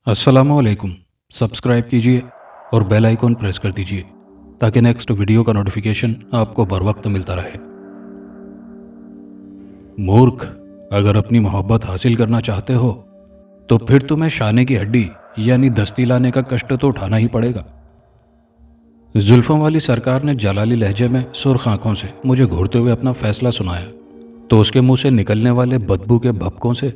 अस्सलामुअलैकुम। सब्सक्राइब कीजिए और बेल आइकॉन प्रेस कर दीजिए ताकि नेक्स्ट वीडियो का नोटिफिकेशन आपको बर वक्त मिलता रहे। मूर्ख, अगर अपनी मोहब्बत हासिल करना चाहते हो तो फिर तुम्हें शाने की हड्डी यानी दस्ती लाने का कष्ट तो उठाना ही पड़ेगा। जुल्फों वाली सरकार ने जलाली लहजे में सुर्ख आंखों से मुझे घूरते हुए अपना फैसला सुनाया तो उसके मुंह से निकलने वाले बदबू के भपकों से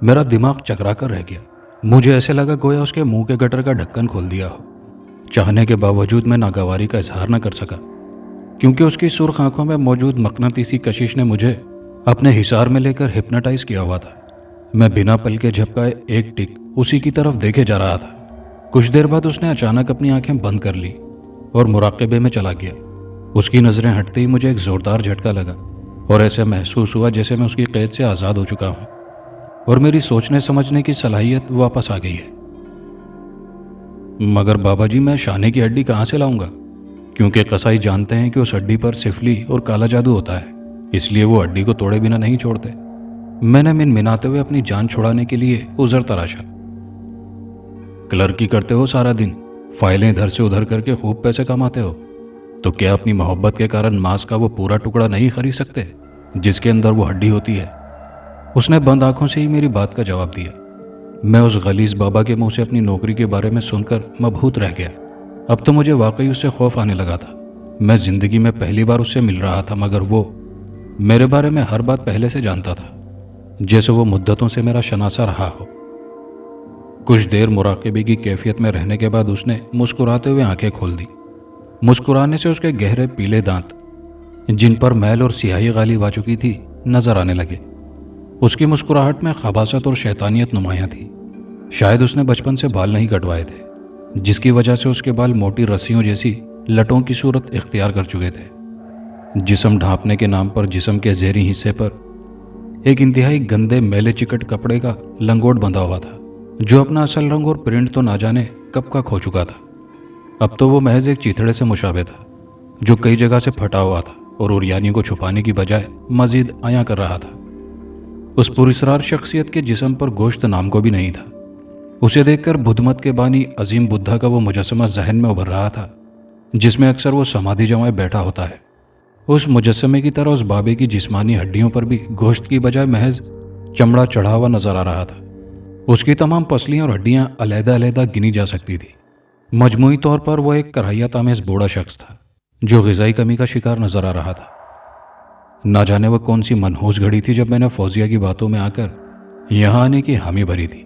मेरा दिमाग चकरा कर रह गया। मुझे ऐसे लगा गोया उसके मुंह के गटर का ढक्कन खोल दिया हो। चाहने के बावजूद मैं नागवारी का इजहार न कर सका क्योंकि उसकी सुर्ख आंखों में मौजूद मकनातीसी कशिश ने मुझे अपने हिसार में लेकर हिप्नोटाइज किया हुआ था। मैं बिना पल के झपकाए एक टिक उसी की तरफ देखे जा रहा था। कुछ देर बाद उसने अचानक अपनी आंखें बंद कर ली और मुराकबे में चला गया। उसकी नज़रें हटते ही मुझे एक ज़ोरदार झटका लगा और ऐसे महसूस हुआ जैसे मैं उसकी कैद से आज़ाद हो चुका हूँ और मेरी सोचने समझने की सलाहियत वापस आ गई है। मगर बाबा जी, मैं शाने की हड्डी कहाँ से लाऊंगा? क्योंकि कसाई जानते हैं कि उस हड्डी पर सिफली और काला जादू होता है, इसलिए वो हड्डी को तोड़े बिना नहीं छोड़ते। मैंने मिनमिनाते हुए अपनी जान छुड़ाने के लिए उज़र तराशा। क्लर्की करते हो सारा दिन, फाइलें इधर से उधर करके खूब पैसे कमाते हो, तो क्या अपनी मोहब्बत के कारण मांस का वो पूरा टुकड़ा नहीं खरीद सकते जिसके अंदर वो हड्डी होती है? उसने बंद आंखों से ही मेरी बात का जवाब दिया। मैं उस गलीज बाबा के मुंह से अपनी नौकरी के बारे में सुनकर मबहूत रह गया। अब तो मुझे वाकई उससे खौफ आने लगा था। मैं जिंदगी में पहली बार उससे मिल रहा था, मगर वो मेरे बारे में हर बात पहले से जानता था, जैसे वो मुद्दतों से मेरा शनासा रहा हो। कुछ देर मुराकबे की कैफियत में रहने के बाद उसने मुस्कुराते हुए आंखें खोल दी। मुस्कुराने से उसके गहरे पीले दांत, जिन पर मैल और स्याही गालिब आ चुकी थी, नजर आने लगे। उसकी मुस्कुराहट में खबासत और शैतानियत नुमायां थी। शायद उसने बचपन से बाल नहीं कटवाए थे, जिसकी वजह से उसके बाल मोटी रस्सियों जैसी लटों की सूरत इख्तियार कर चुके थे। जिस्म ढांपने के नाम पर जिस्म के ज़ेरी हिस्से पर एक इंतहाई गंदे मेले चिकट कपड़े का लंगोट बंधा हुआ था, जो अपना असल रंग और प्रिंट तो ना जाने कब का खो चुका था। अब तो वो महज एक चीथड़े से मुशाबे था, जो कई जगह से फटा हुआ था और उरियानियों को छुपाने की बजाय मजीद आया कर रहा था। उस पुरस्रार शख्सियत के जिस्म पर गोश्त नाम को भी नहीं था। उसे देखकर बुद्धमत के बानी अजीम बुद्धा का वो मुजस्समा जहन में उभर रहा था, जिसमें अक्सर वो समाधि जमाए बैठा होता है। उस मुजस्समे की तरह उस बाबे की जिस्मानी हड्डियों पर भी गोश्त की बजाय महज चमड़ा चढ़ा हुआ नजर आ रहा था। उसकी तमाम पसलियां और हड्डियां अलहदा-अलहदा गिनी जा सकती थी। मजमूई तौर पर वो एक कराहियत आमेज बूढ़ा शख्स था, जो ग़िज़ाई कमी का शिकार नजर आ रहा था। ना जाने वह कौन सी मनहूस घड़ी थी जब मैंने फौजिया की बातों में आकर यहां आने की हामी भरी थी।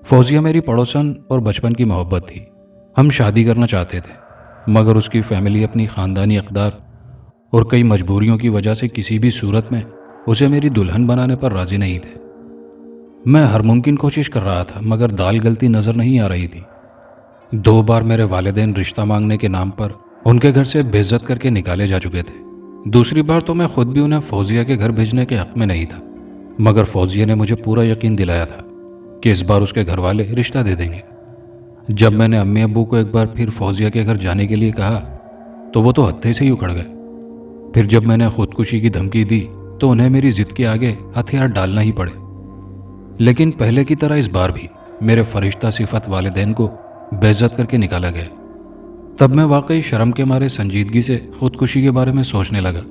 फौजिया मेरी पड़ोसन और बचपन की मोहब्बत थी। हम शादी करना चाहते थे, मगर उसकी फैमिली अपनी ख़ानदानी अक़दार और कई मजबूरियों की वजह से किसी भी सूरत में उसे मेरी दुल्हन बनाने पर राज़ी नहीं थे। मैं हर मुमकिन कोशिश कर रहा था, मगर दाल गलती नज़र नहीं आ रही थी। 2 बार मेरे वालिदैन रिश्ता मांगने के नाम पर उनके घर से बेइज्जत करके निकाले जा चुके थे। दूसरी बार तो मैं खुद भी उन्हें फौजिया के घर भेजने के हक़ में नहीं था, मगर फौजिया ने मुझे पूरा यकीन दिलाया था कि इस बार उसके घर वाले रिश्ता दे देंगे। जब मैंने अम्मी अब्बू को एक बार फिर फौजिया के घर जाने के लिए कहा तो वो तो हत्थे से ही उखड़ गए। फिर जब मैंने खुदकुशी की धमकी दी तो उन्हें मेरी जिद के आगे हथियार डालना ही पड़े। लेकिन पहले की तरह इस बार भी मेरे फरिश्ता सिफत वालिदैन को बेइज्जत करके निकाला गया। तब मैं वाकई शर्म के मारे संजीदगी से खुदकुशी के बारे में सोचने लगा।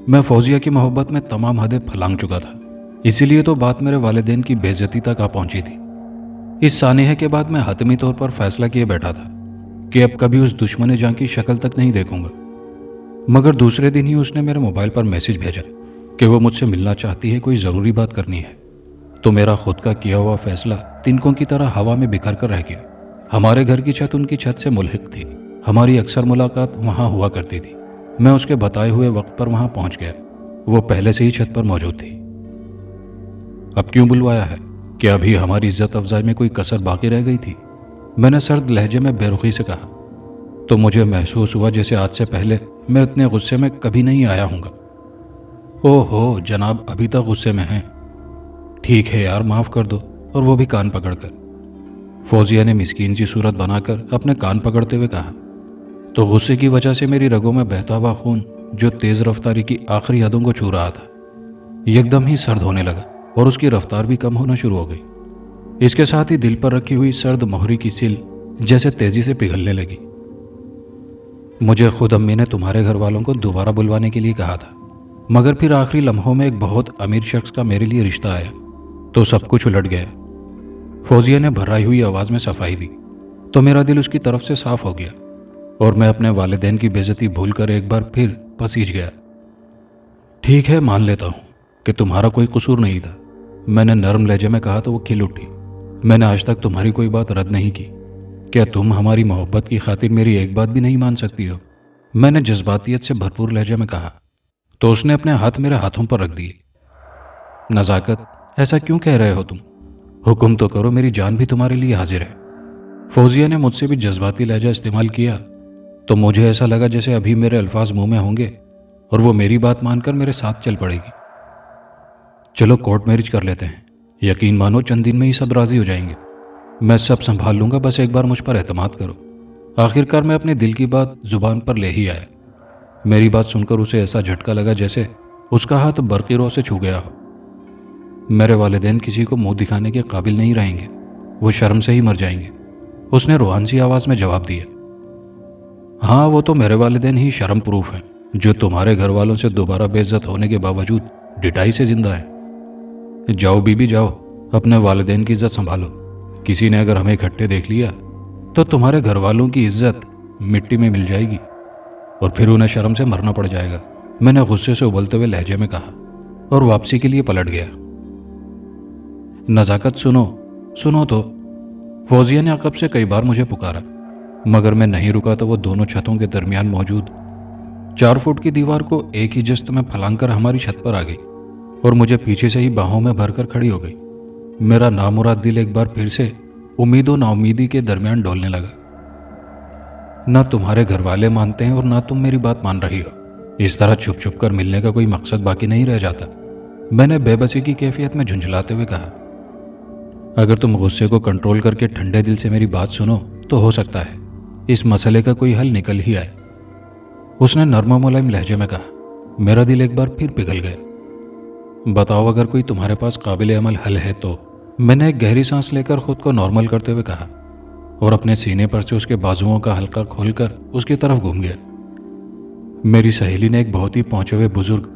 मैं फौजिया की मोहब्बत में तमाम हदें फलांग चुका था, इसीलिए तो बात मेरे वालिदैन की बेइज्जती तक आ पहुंची थी। इस सानेहे के बाद मैं हतमी तौर पर फैसला किए बैठा था कि अब कभी उस दुश्मन जान की शक्ल तक नहीं देखूंगा। मगर दूसरे दिन ही उसने मेरे मोबाइल पर मैसेज भेजा कि वो मुझसे मिलना चाहती है, कोई ज़रूरी बात करनी है। तो मेरा खुद का किया हुआ फैसला तिनकों की तरह हवा में बिखर कर रह गया। हमारे घर की छत उनकी छत से मुल्हिक थी। हमारी अक्सर मुलाकात वहाँ हुआ करती थी। मैं उसके बताए हुए वक्त पर वहाँ पहुँच गया। वो पहले से ही छत पर मौजूद थी। अब क्यों बुलवाया है? क्या अभी हमारी इज्जत अफजाई में कोई कसर बाकी रह गई थी? मैंने सर्द लहजे में बेरुखी से कहा। तो मुझे महसूस हुआ जैसे आज से पहले मैं इतने गुस्से में कभी नहीं आया हूँगा। ओहो जनाब, अभी तक गुस्से में हैं? ठीक है यार, माफ़ कर दो। और वो भी कान पकड़कर। फौजिया ने मिस्कीन सी सूरत बनाकर अपने कान पकड़ते हुए कहा। तो गुस्से की वजह से मेरी रगों में बहता हुआ खून, जो तेज़ रफ्तारी की आखिरी हदों को छू रहा था, एकदम ही सर्द होने लगा और उसकी रफ्तार भी कम होना शुरू हो गई। इसके साथ ही दिल पर रखी हुई सर्द मोहरी की सिल जैसे तेजी से पिघलने लगी। मुझे खुद अम्मी ने तुम्हारे घर वालों को दोबारा बुलवाने के लिए कहा था, मगर फिर आखिरी लम्हों में एक बहुत अमीर शख्स का मेरे लिए रिश्ता आया तो सब कुछ उलट गया। फौजिया ने भर्राई हुई आवाज़ में सफाई दी तो मेरा दिल उसकी तरफ से साफ हो गया और मैं अपने वालिदैन की बेइज्जती भूलकर एक बार फिर पसीज गया। ठीक है, मान लेता हूँ कि तुम्हारा कोई कसूर नहीं था, मैंने नरम लहजे में कहा तो वो खिल उठी। मैंने आज तक तुम्हारी कोई बात रद्द नहीं की। क्या तुम हमारी मोहब्बत की खातिर मेरी एक बात भी नहीं मान सकती हो? मैंने जज्बातियत से भरपूर लहजे में कहा तो उसने अपने हाथ मेरे हाथों पर रख दिए। नज़ाकत, ऐसा क्यों कह रहे हो तुम? हुक्म तो करो, मेरी जान भी तुम्हारे लिए हाजिर है। फौजिया ने मुझसे भी जज्बाती लहजा इस्तेमाल किया तो मुझे ऐसा लगा जैसे अभी मेरे अल्फाज मुंह में होंगे और वो मेरी बात मानकर मेरे साथ चल पड़ेगी। चलो कोर्ट मैरिज कर लेते हैं, यकीन मानो चंद दिन में ही सब राजी हो जाएंगे। मैं सब संभाल लूंगा, बस एक बार मुझ पर एतमाद करो। आखिरकार मैं अपने दिल की बात जुबान पर ले ही आया। मेरी बात सुनकर उसे ऐसा झटका लगा जैसे उसका हाथ बरकी रोह से छू गया हो। मेरे वालिदैन किसी को मुंह दिखाने के काबिल नहीं रहेंगे, वो शर्म से ही मर जाएंगे, उसने रूहान सी आवाज़ में जवाब दिया। हाँ, वो तो मेरे वालिदैन ही शर्म प्रूफ हैं, जो तुम्हारे घर वालों से दोबारा बेइज्जत होने के बावजूद डिटाई से जिंदा है। जाओ बीबी जाओ, अपने वालिदैन की इज्जत संभालो। किसी ने अगर हमें इकट्ठे देख लिया तो तुम्हारे घर वालों की इज्जत मिट्टी में मिल जाएगी और फिर उन्हें शर्म से मरना पड़ जाएगा, मैंने गुस्से से उबलते हुए लहजे में कहा और वापसी के लिए पलट गया। नज़ाकत, सुनो सुनो तो। फौजिया ने अकब से कई बार मुझे पुकारा, मगर मैं नहीं रुका तो वो दोनों छतों के दरमियान मौजूद 4 फुट की दीवार को एक ही जस्त में फलांग कर हमारी छत पर आ गई और मुझे पीछे से ही बाहों में भरकर खड़ी हो गई। मेरा नामुराद दिल एक बार फिर से उम्मीद और नाउमीदी के दरमियान डोलने लगा। ना तुम्हारे घर वाले मानते हैं और ना तुम मेरी बात मान रही हो। इस तरह छुप छुप कर मिलने का कोई मकसद बाकी नहीं रह जाता, मैंने बेबसी की कैफियत में झुंझलाते हुए कहा। अगर तुम गुस्से को कंट्रोल करके ठंडे दिल से मेरी बात सुनो तो हो सकता है इस मसले का कोई हल निकल ही आए, उसने नर्म मुलायम लहजे में कहा। मेरा दिल एक बार फिर पिघल गया। बताओ, अगर कोई तुम्हारे पास काबिल अमल हल है तो। मैंने एक गहरी सांस लेकर खुद को नॉर्मल करते हुए कहा और अपने सीने पर से उसके बाजुओं का हल्का खोलकर उसकी तरफ घूम गया। मेरी सहेली ने एक बहुत ही पहुंचे हुए बुजुर्ग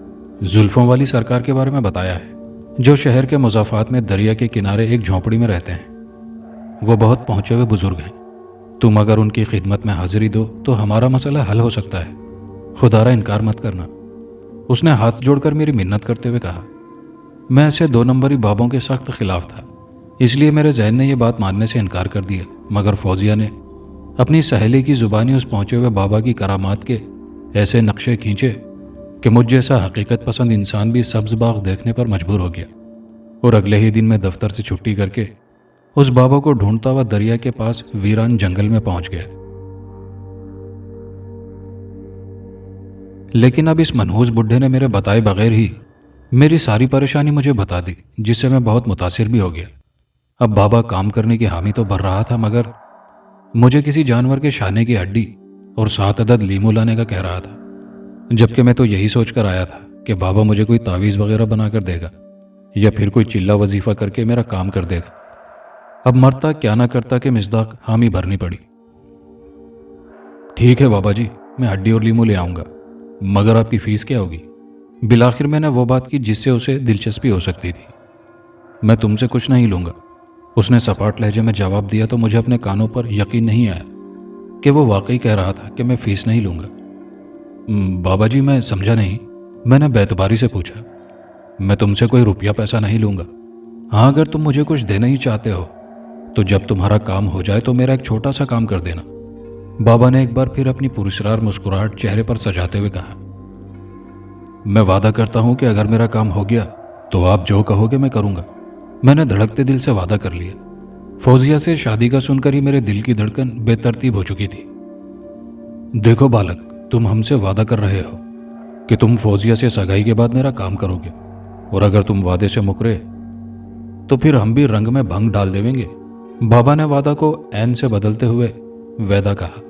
जुल्फों वाली सरकार के बारे में बताया है, जो शहर के मुज़ाफ़ात में दरिया के किनारे एक झोंपड़ी में रहते हैं। वो बहुत पहुंचे हुए बुजुर्ग हैं। तुम अगर उनकी खिदमत में हाजिरी दो तो हमारा मसला हल हो सकता है। खुदारा इनकार मत करना, उसने हाथ जोड़कर मेरी मिन्नत करते हुए कहा। मैं ऐसे 2 नंबरी बाबों के सख्त खिलाफ था, इसलिए मेरे जहन ने यह बात मानने से इनकार कर दिया, मगर फौजिया ने अपनी सहेली की जुबानी उस पहुंचे हुए बाबा की करामात के ऐसे नक्शे खींचे कि मुझ जैसा हकीकत पसंद इंसान भी सब्ज बाग देखने पर मजबूर हो गया और अगले ही दिन मैं दफ्तर से छुट्टी करके उस बाबा को ढूंढता हुआ दरिया के पास वीरान जंगल में पहुंच गया। लेकिन अब इस मनहूस बुढ़े ने मेरे बताए बगैर ही मेरी सारी परेशानी मुझे बता दी, जिससे मैं बहुत मुतासिर भी हो गया। अब बाबा काम करने की हामी तो भर रहा था, मगर मुझे किसी जानवर के शाने की हड्डी और 7 अदद लीमू लाने का कह रहा था, जबकि मैं तो यही सोचकर आया था कि बाबा मुझे कोई तावीज़ वगैरह बनाकर देगा या फिर कोई चिल्ला वजीफा करके मेरा काम कर देगा। अब मरता क्या ना करता कि मिसदाक हामी भरनी पड़ी। ठीक है बाबा जी, मैं हड्डी और लीमू ले आऊँगा, मगर आपकी फ़ीस क्या होगी? बिलाखिर मैंने वो बात की जिससे उसे दिलचस्पी हो सकती थी। मैं तुमसे कुछ नहीं लूँगा, उसने सपाट लहजे में जवाब दिया तो मुझे अपने कानों पर यकीन नहीं आया कि वो वाकई कह रहा था कि मैं फ़ीस नहीं लूँगा। बाबा जी, मैं समझा नहीं, मैंने बेतबारी से पूछा। मैं तुमसे कोई रुपया पैसा नहीं लूँगा। हाँ, अगर तुम मुझे कुछ देना ही चाहते हो तो जब तुम्हारा काम हो जाए तो मेरा एक छोटा सा काम कर देना, बाबा ने एक बार फिर अपनी पुरस्कार मुस्कुराहट चेहरे पर सजाते हुए कहा। मैं वादा करता हूं कि अगर मेरा काम हो गया तो आप जो कहोगे मैं करूंगा, मैंने धड़कते दिल से वादा कर लिया। फौजिया से शादी का सुनकर ही मेरे दिल की धड़कन बेतरतीब हो चुकी थी। देखो बालक, तुम हमसे वादा कर रहे हो कि तुम फौजिया से सगाई के बाद मेरा काम करोगे, और अगर तुम वादे से मुकरे तो फिर हम भी रंग में भंग डाल देवेंगे, बाबा ने वादा को ऐन से बदलते हुए वैदा कहा।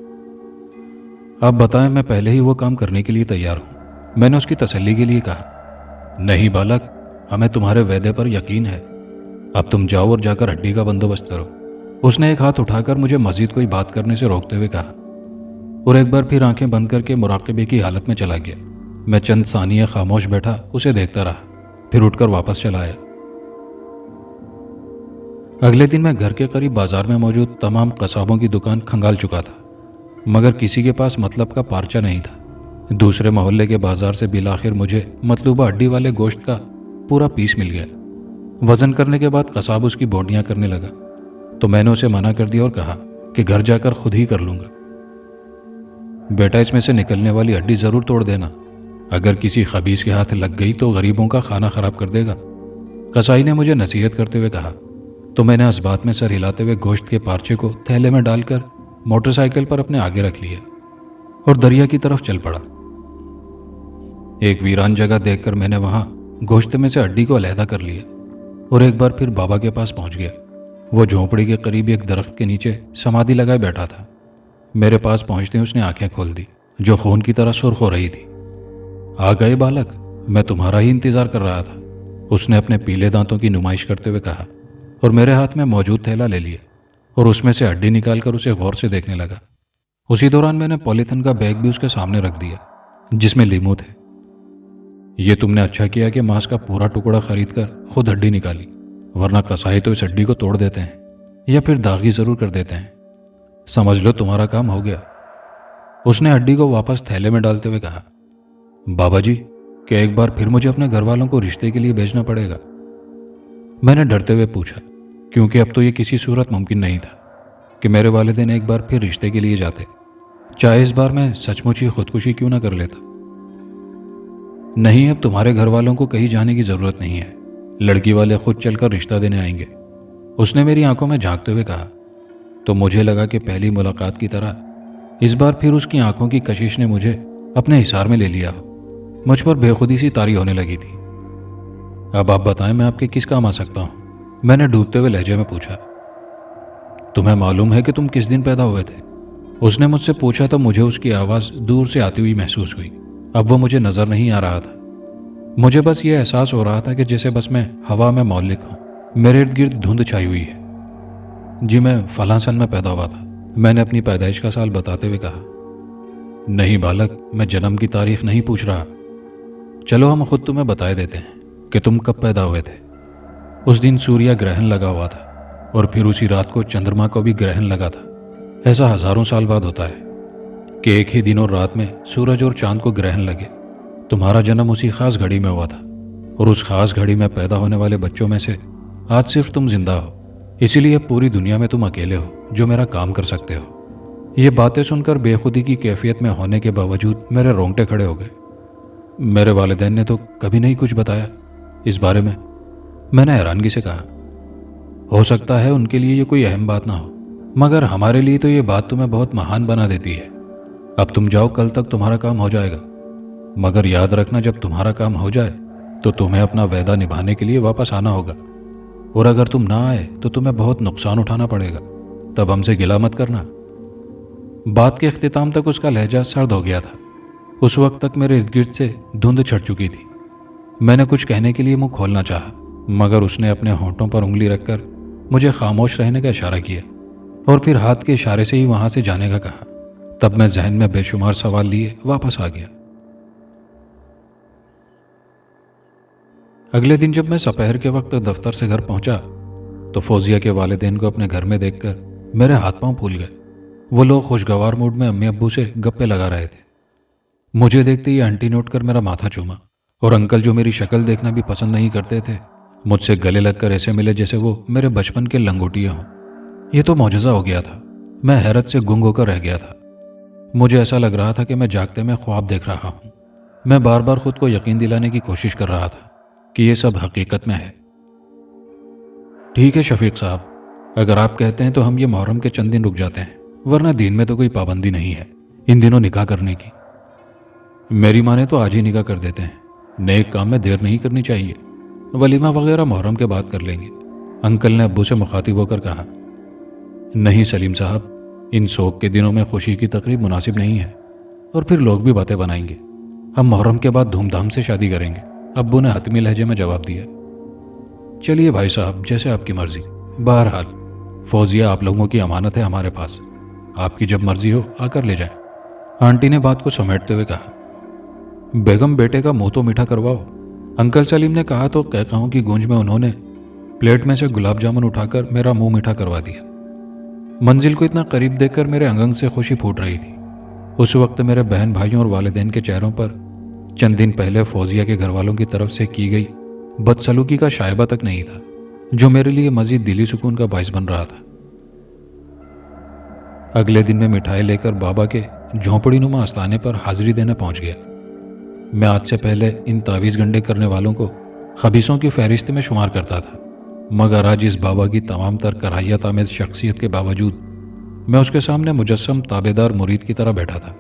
अब बताएं, मैं पहले ही वो काम करने के लिए तैयार हूं, मैंने उसकी तसल्ली के लिए कहा। नहीं बालक, हमें तुम्हारे वादे पर यकीन है, अब तुम जाओ और जाकर हड्डी का बंदोबस्त करो। उसने एक हाथ उठाकर मुझे मजीद कोई बात करने से रोकते हुए कहा और एक बार फिर आंखें बंद करके मुराकबे की हालत में चला गया। मैं चंद सानिया खामोश बैठा उसे देखता रहा, फिर उठकर वापस चला आया। अगले दिन मैं घर के करीब बाजार में मौजूद तमाम कसाबों की दुकान खंगाल चुका था, मगर किसी के पास मतलब का पार्चा नहीं था। दूसरे मोहल्ले के बाजार से बिलाखिर मुझे मतलूबा हड्डी वाले गोश्त का पूरा पीस मिल गया। वजन करने के बाद कसाब उसकी बोटियां करने लगा, तो मैंने उसे मना कर दिया और कहा कि घर जाकर खुद ही कर लूंगा। बेटा, इसमें से निकलने वाली हड्डी जरूर तोड़ देना, अगर किसी खबीस के हाथ लग गई तो गरीबों का खाना खराब कर देगा। कसाई ने मुझे नसीहत करते हुए कहा, तो मैंने इस बात में सर हिलाते हुए गोश्त के पार्चे को थैले में डालकर मोटरसाइकिल पर अपने आगे रख लिया और दरिया की तरफ चल पड़ा। एक वीरान जगह देखकर मैंने वहां गोश्त में से हड्डी को अलहदा कर लिया और एक बार फिर बाबा के पास पहुंच गया। वो झोंपड़ी के करीब एक दरख्त के नीचे समाधि लगाए बैठा था। मेरे पास पहुंचते ही उसने आंखें खोल दी, जो खून की तरह सुर्ख हो रही थी। आ गए बालक, मैं तुम्हारा ही इंतजार कर रहा था, उसने अपने पीले दांतों की नुमाइश करते हुए कहा और मेरे हाथ में मौजूद थैला ले लिया और उसमें से हड्डी निकालकर उसे गौर से देखने लगा। उसी दौरान मैंने पॉलीथिन का बैग भी उसके सामने रख दिया जिसमें लीमू थे। ये तुमने अच्छा किया कि मांस का पूरा टुकड़ा खरीद कर खुद हड्डी निकाली, वरना कसाई तो इस हड्डी को तोड़ देते हैं या फिर दागी जरूर कर देते हैं। समझ लो तुम्हारा काम हो गया। उसने हड्डी को वापस थैले में डालते हुए कहा, बाबा जी, क्या एक बार फिर मुझे अपने घर वालों को रिश्ते के लिए भेजना पड़ेगा? मैंने डरते हुए पूछा, क्योंकि अब तो ये किसी सूरत मुमकिन नहीं था कि मेरे वालिदैन एक बार फिर रिश्ते के लिए जाते, चाहे इस बार मैं सचमुच ही खुदकुशी क्यों ना कर लेता। नहीं, अब तुम्हारे घर वालों को कहीं जाने की जरूरत नहीं है, लड़की वाले खुद चलकर रिश्ता देने आएंगे, उसने मेरी आंखों में झांकते हुए कहा। तो मुझे लगा कि पहली मुलाकात की तरह इस बार फिर उसकी आंखों की कशिश ने मुझे अपने हिसार में ले लिया हो। मुझ पर बेखुदी सी तारी होने लगी थी। अब आप बताएं, मैं आपके किस काम आ सकता हूं? मैंने डूबते हुए लहजे में पूछा। तुम्हें मालूम है कि तुम किस दिन पैदा हुए थे? उसने मुझसे पूछा तो मुझे उसकी आवाज़ दूर से आती हुई महसूस हुई। अब वो मुझे नज़र नहीं आ रहा था। मुझे बस ये एहसास हो रहा था कि जैसे बस मैं हवा में मौलिक हूँ। मेरे इर्द गिर्द धुंध छाई हुई है। जी, मैं फलां सन में पैदा हुआ था, मैंने अपनी पैदाइश का साल बताते हुए कहा। नहीं बालक, मैं जन्म की तारीख नहीं पूछ रहा। चलो हम खुद तुम्हें बताए देते हैं कि तुम कब पैदा हुए थे। उस दिन सूर्य ग्रहण लगा हुआ था और फिर उसी रात को चंद्रमा को भी ग्रहण लगा था। ऐसा हजारों साल बाद होता है कि एक ही दिन और रात में सूरज और चांद को ग्रहण लगे। तुम्हारा जन्म उसी खास घड़ी में हुआ था और उस खास घड़ी में पैदा होने वाले बच्चों में से आज सिर्फ तुम जिंदा हो। इसीलिए पूरी दुनिया में तुम अकेले हो जो मेरा काम कर सकते हो। ये बातें सुनकर बेखुदी की कैफियत में होने के बावजूद मेरे रोंगटे खड़े हो गए। मेरे वालिदैन ने तो कभी नहीं कुछ बताया इस बारे में, मैंने हैरानगी से कहा। हो सकता है उनके लिए ये कोई अहम बात ना हो, मगर हमारे लिए तो ये बात तुम्हें बहुत महान बना देती है। अब तुम जाओ, कल तक तुम्हारा काम हो जाएगा, मगर याद रखना जब तुम्हारा काम हो जाए तो तुम्हें अपना वादा निभाने के लिए वापस आना होगा, और अगर तुम ना आए तो तुम्हें बहुत नुकसान उठाना पड़ेगा। तब हमसे गिला मत करना। बात के अख्तिताम तक उसका लहजा सर्द हो गया था। उस वक्त तक मेरे इर्द गिर्द से धुंध छट चुकी थी। मैंने कुछ कहने के लिए मुंह खोलना चाहा, मगर उसने अपने होंठों पर उंगली रखकर मुझे खामोश रहने का इशारा किया और फिर हाथ के इशारे से ही वहां से जाने का कहा। तब मैं जहन में बेशुमार सवाल लिए वापस आ गया। अगले दिन जब मैं दोपहर के वक्त दफ्तर से घर पहुंचा तो फौजिया के वालिदैन को अपने घर में देखकर मेरे हाथ पांव फूल गए। वो लोग खुशगवार मूड में अम्मी अब्बू से गप्पे लगा रहे थे। मुझे देखते ही आंटी ने उठकर मेरा माथा चूमा और अंकल, जो मेरी शक्ल देखना भी पसंद नहीं करते थे, मुझसे गले लगकर ऐसे मिले जैसे वो मेरे बचपन के लंगोटिया हों। यह तो मौजज़ा हो गया था। मैं हैरत से गुंग होकर रह गया था। मुझे ऐसा लग रहा था कि मैं जागते में ख्वाब देख रहा हूँ। मैं बार बार खुद को यकीन दिलाने की कोशिश कर रहा था कि ये सब हकीकत में है। ठीक है शफीक साहब, अगर आप कहते हैं तो हम ये मुहर्रम के चंद दिन रुक जाते हैं, वरना दिन में तो कोई पाबंदी नहीं है इन दिनों निकाह करने की। मेरी माँ ने तो आज ही निकाह कर देते हैं। नेक काम में देर नहीं करनी चाहिए। वलीमा वगैरह मुहर्रम के बाद कर लेंगे, अंकल ने अब्बू से मुखातिब होकर कहा। नहीं सलीम साहब, इन शोक के दिनों में खुशी की तकरीब मुनासिब नहीं है, और फिर लोग भी बातें बनाएंगे। हम मुहर्रम के बाद धूमधाम से शादी करेंगे, अब्बू ने हतमी लहजे में जवाब दिया। चलिए भाई साहब, जैसे आपकी मर्जी। बहरहाल फौजिया आप लोगों की अमानत है हमारे पास, आपकी जब मर्जी हो आकर ले जाएं। आंटी ने बात को समेटते हुए कहा। बेगम बेटे का मुंह तो मीठा करवाओ, अंकल सलीम ने कहा तो कहकाहों की गूंज में उन्होंने प्लेट में से गुलाब जामुन उठाकर मेरा मुंह मीठा करवा दिया। मंजिल को इतना करीब देखकर मेरे अंग अंग से खुशी फूट रही थी। उस वक्त मेरे बहन भाइयों और वालिदैन के चेहरों पर चंद दिन पहले फौजिया के घर वालों की तरफ से की गई बदसलूकी का शायबा तक नहीं था, जो मेरे लिए मजीद दिली सुकून का बाइस बन रहा था। अगले दिन मैं मिठाई लेकर बाबा के झोंपड़ी नुमा आस्थाने पर हाजिरी देने पहुंच गया। मैं आज से पहले इन तावीज़ गंडे करने वालों को खबीसों की फहरिस्त में शुमार करता था, मगर आज इस बाबा की तमाम तर कराहियत आमेज शख्सियत के बावजूद मैं उसके सामने मुजस्सम ताबेदार मुरीद की तरह बैठा था।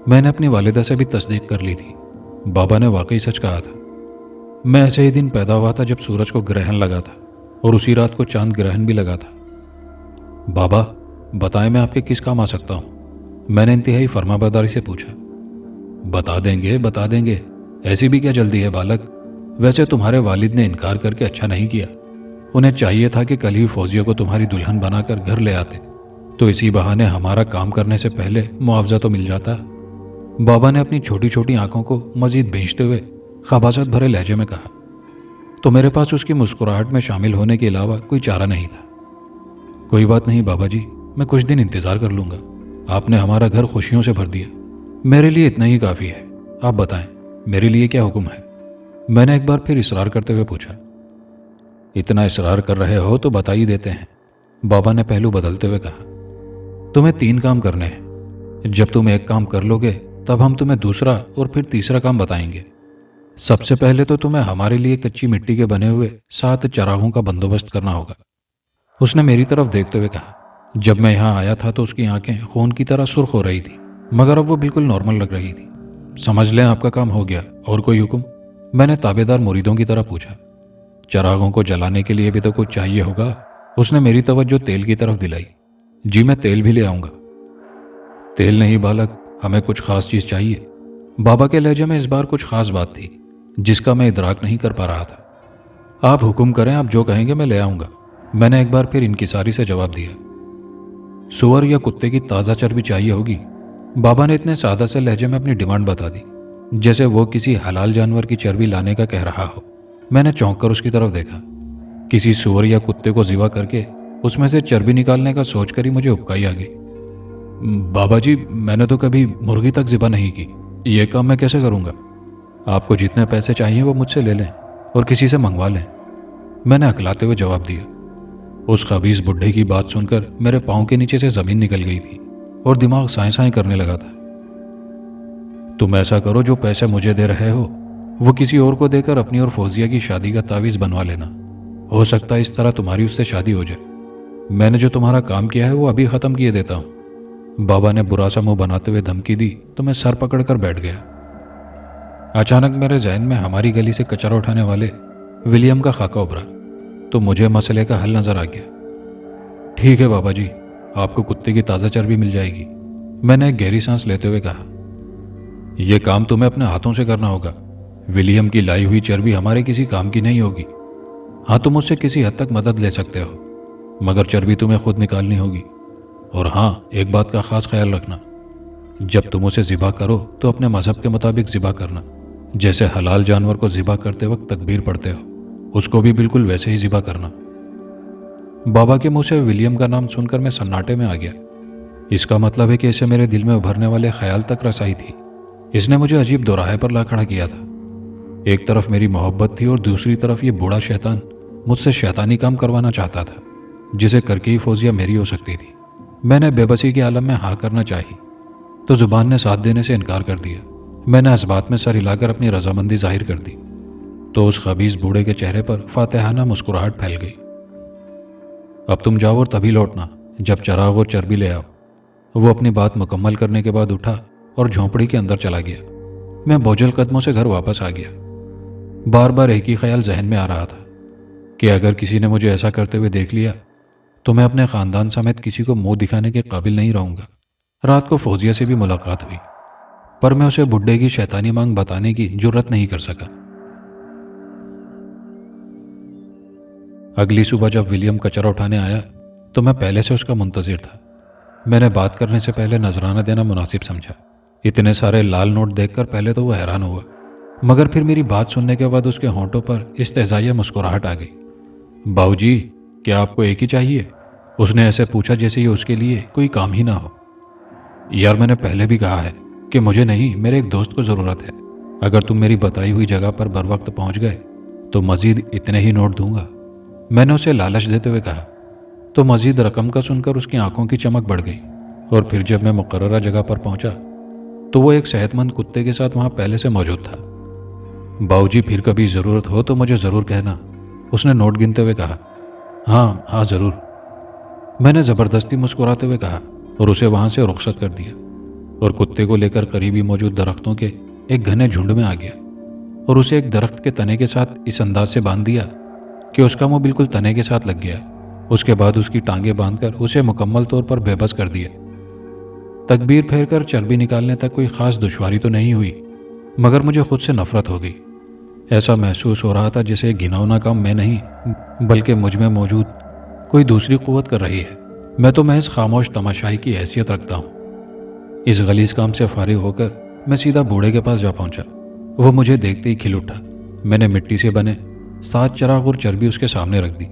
मैंने अपनी वालिदा से भी तस्दीक कर ली थी, बाबा ने वाकई सच कहा था। मैं ऐसे ही दिन पैदा हुआ था जब सूरज को ग्रहण लगा था और उसी रात को चांद ग्रहण भी लगा था। बाबा बताएं, मैं आपके किस काम आ सकता हूँ? मैंने इंतहाई फरमाबरदारी से पूछा। बता देंगे, ऐसी भी क्या जल्दी है बालक? वैसे तुम्हारे वालिद ने इनकार करके अच्छा नहीं किया। उन्हें चाहिए था कि कल ही फौजियों को तुम्हारी दुल्हन बनाकर घर ले आते, तो इसी बहाने हमारा काम करने से पहले मुआवजा तो मिल जाता। बाबा ने अपनी छोटी छोटी आंखों को मजीद भींचते हुए खबासत भरे लहजे में कहा। तो मेरे पास उसकी मुस्कुराहट में शामिल होने के अलावा कोई चारा नहीं था। कोई बात नहीं बाबा जी, मैं कुछ दिन इंतजार कर लूंगा। आपने हमारा घर खुशियों से भर दिया, मेरे लिए इतना ही काफ़ी है। आप बताएं, मेरे लिए क्या हुक्म है? मैंने एक बार फिर इसरार करते हुए पूछा। इतना इसरार कर रहे हो तो बता ही देते हैं, बाबा ने पहलू बदलते हुए कहा। तुम्हें 3 काम करने हैं। जब तुम एक काम कर लोगे तब हम तुम्हें दूसरा और फिर तीसरा काम बताएंगे। सबसे पहले तो तुम्हें हमारे लिए कच्ची मिट्टी के बने हुए 7 चरागों का बंदोबस्त करना होगा। उसने मेरी तरफ देखते हुए कहा। जब मैं यहाँ आया था तो उसकी आंखें खून की तरह सुर्ख हो रही थी, मगर अब वो बिल्कुल नॉर्मल लग रही थी। समझ लें आपका काम हो गया। और कोई हुक्म? मैंने ताबेदार मुरीदों की तरह पूछा। चरागों को जलाने के लिए भी तो कुछ चाहिए होगा। उसने मेरी तवज्जो तेल की तरफ दिलाई। जी मैं तेल भी ले आऊंगा। तेल नहीं बालक, हमें कुछ खास चीज चाहिए। बाबा के लहजे में इस बार कुछ खास बात थी जिसका मैं इदराक नहीं कर पा रहा था। आप हुक्म करें, आप जो कहेंगे मैं ले आऊंगा। मैंने एक बार फिर इनकिसारी से जवाब दिया। सुअर या कुत्ते की ताज़ा चर्बी चाहिए होगी। बाबा ने इतने सादा से लहजे में अपनी डिमांड बता दी जैसे वो किसी हलाल जानवर की चर्बी लाने का कह रहा हो। मैंने चौंक कर उसकी तरफ देखा। किसी सुअर या कुत्ते को ज़िबा करके उसमें से चर्बी निकालने का सोचकर ही मुझे उबकाई आ गई। बाबा जी, मैंने तो कभी मुर्गी तक ज़िबा नहीं की, ये काम मैं कैसे करूँगा? आपको जितने पैसे चाहिए वो मुझसे ले लें और किसी से मंगवा लें, मैंने अकलाते हुए जवाब दिया। उस खबीस बुढ़े की बात सुनकर मेरे पाँव के नीचे से ज़मीन निकल गई थी और दिमाग साएं साएं करने लगा था। तुम ऐसा करो, जो पैसे मुझे दे रहे हो वो किसी और को देकर अपनी और फौजिया की शादी का तावीज़ बनवा लेना। हो सकता है इस तरह तुम्हारी उससे शादी हो जाए। मैंने जो तुम्हारा काम किया है वो अभी ख़त्म किए देता हूँ। बाबा ने बुरा सा मुंह बनाते हुए धमकी दी तो मैं सर पकड़कर बैठ गया। अचानक मेरे जहन में हमारी गली से कचरा उठाने वाले विलियम का खाका उभरा तो मुझे मसले का हल नजर आ गया। ठीक है बाबा जी, आपको कुत्ते की ताज़ा चर्बी मिल जाएगी, मैंने एक गहरी सांस लेते हुए कहा। यह काम तुम्हें अपने हाथों से करना होगा। विलियम की लाई हुई चर्बी हमारे किसी काम की नहीं होगी। हाँ, तुम मुझसे किसी हद तक मदद ले सकते हो, मगर चर्बी तुम्हें खुद निकालनी होगी। और हाँ, एक बात का खास ख्याल रखना, जब तुम उसे ज़िबा करो तो अपने मजहब के मुताबिक ज़िबा करना। जैसे हलाल जानवर को ज़िबा करते वक्त तकबीर पढ़ते हो, उसको भी बिल्कुल वैसे ही ज़िबा करना। बाबा के मुंह से विलियम का नाम सुनकर मैं सन्नाटे में आ गया। इसका मतलब है कि इसे मेरे दिल में उभरने वाले ख्याल तक रसाई थी। इसने मुझे अजीब दोराहे पर ला खड़ा किया था। एक तरफ मेरी मोहब्बत थी और दूसरी तरफ ये बूढ़ा शैतान मुझसे शैतानी काम करवाना चाहता था, जिसे करके ही फौजिया मेरी हो सकती थी। मैंने बेबसी के आलम में हाँ करना चाही तो जुबान ने साथ देने से इनकार कर दिया। मैंने इस बात में सर हिलाकर अपनी रजामंदी जाहिर कर दी तो उस खबीस बूढ़े के चेहरे पर फातिहाना मुस्कुराहट फैल गई। अब तुम जाओ और तभी लौटना जब चराग और चर्बी ले आओ। वो अपनी बात मुकम्मल करने के बाद उठा और झोंपड़ी के अंदर चला गया। मैं बोझल कदमों से घर वापस आ गया। बार बार एक ही ख्याल जहन में आ रहा था कि अगर किसी ने मुझे ऐसा करते हुए देख लिया तो मैं अपने ख़ानदान समेत किसी को मुंह दिखाने के काबिल नहीं रहूँगा। रात को फौजिया से भी मुलाकात हुई, पर मैं उसे बुड्ढे की शैतानी मांग बताने की जुर्रत नहीं कर सका। अगली सुबह जब विलियम कचरा उठाने आया तो मैं पहले से उसका मुंतजिर था। मैंने बात करने से पहले नजराना देना मुनासिब समझा। इतने सारे लाल नोट देखकर पहले तो वो हैरान हुआ, मगर फिर मेरी बात सुनने के बाद उसके होंठों पर इस्तेज़ाइया मुस्कुराहट आ गई। बाबूजी, क्या आपको एक ही चाहिए? उसने ऐसे पूछा जैसे ये उसके लिए कोई काम ही ना हो। यार, मैंने पहले भी कहा है कि मुझे नहीं, मेरे एक दोस्त को ज़रूरत है। अगर तुम मेरी बताई हुई जगह पर बर वक्त पहुँच गए तो मज़ीद इतने ही नोट दूंगा, मैंने उसे लालच देते हुए कहा। तो मज़ीद रकम का सुनकर उसकी आंखों की चमक बढ़ गई। और फिर जब मैं मुकर्ररा जगह पर पहुंचा तो वो एक सेहतमंद कुत्ते के साथ वहां पहले से मौजूद था। बाबूजी, फिर कभी ज़रूरत हो तो मुझे ज़रूर कहना, उसने नोट गिनते हुए कहा। हाँ हाँ, ज़रूर, मैंने ज़बरदस्ती मुस्कुराते हुए कहा और उसे वहां से रुखसत कर दिया और कुत्ते को लेकर करीबी मौजूद दरख्तों के एक घने झुंड में आ गया और उसे एक दरख्त के तने के साथ इस अंदाज से बांध दिया कि उसका मुंह बिल्कुल तने के साथ लग गया। उसके बाद उसकी टांगें बांधकर उसे मुकम्मल तौर पर बेबस कर दिया। तकबीर फेर कर चर्बी निकालने तक कोई ख़ास दुश्वारी तो नहीं हुई, मगर मुझे खुद से नफरत हो गई। ऐसा महसूस हो रहा था जैसे घिनौना काम मैं नहीं बल्कि मुझ में मौजूद कोई दूसरी क़ुव्वत कर रही है। मैं तो महज खामोश तमाशाई की हैसियत रखता हूँ। इस गलीज काम से फारिग होकर मैं सीधा बूढ़े के पास जा पहुंचा। वो मुझे देखते ही खिल उठा। मैंने मिट्टी से बने 7 चिराग और चर्बी उसके सामने रख दी।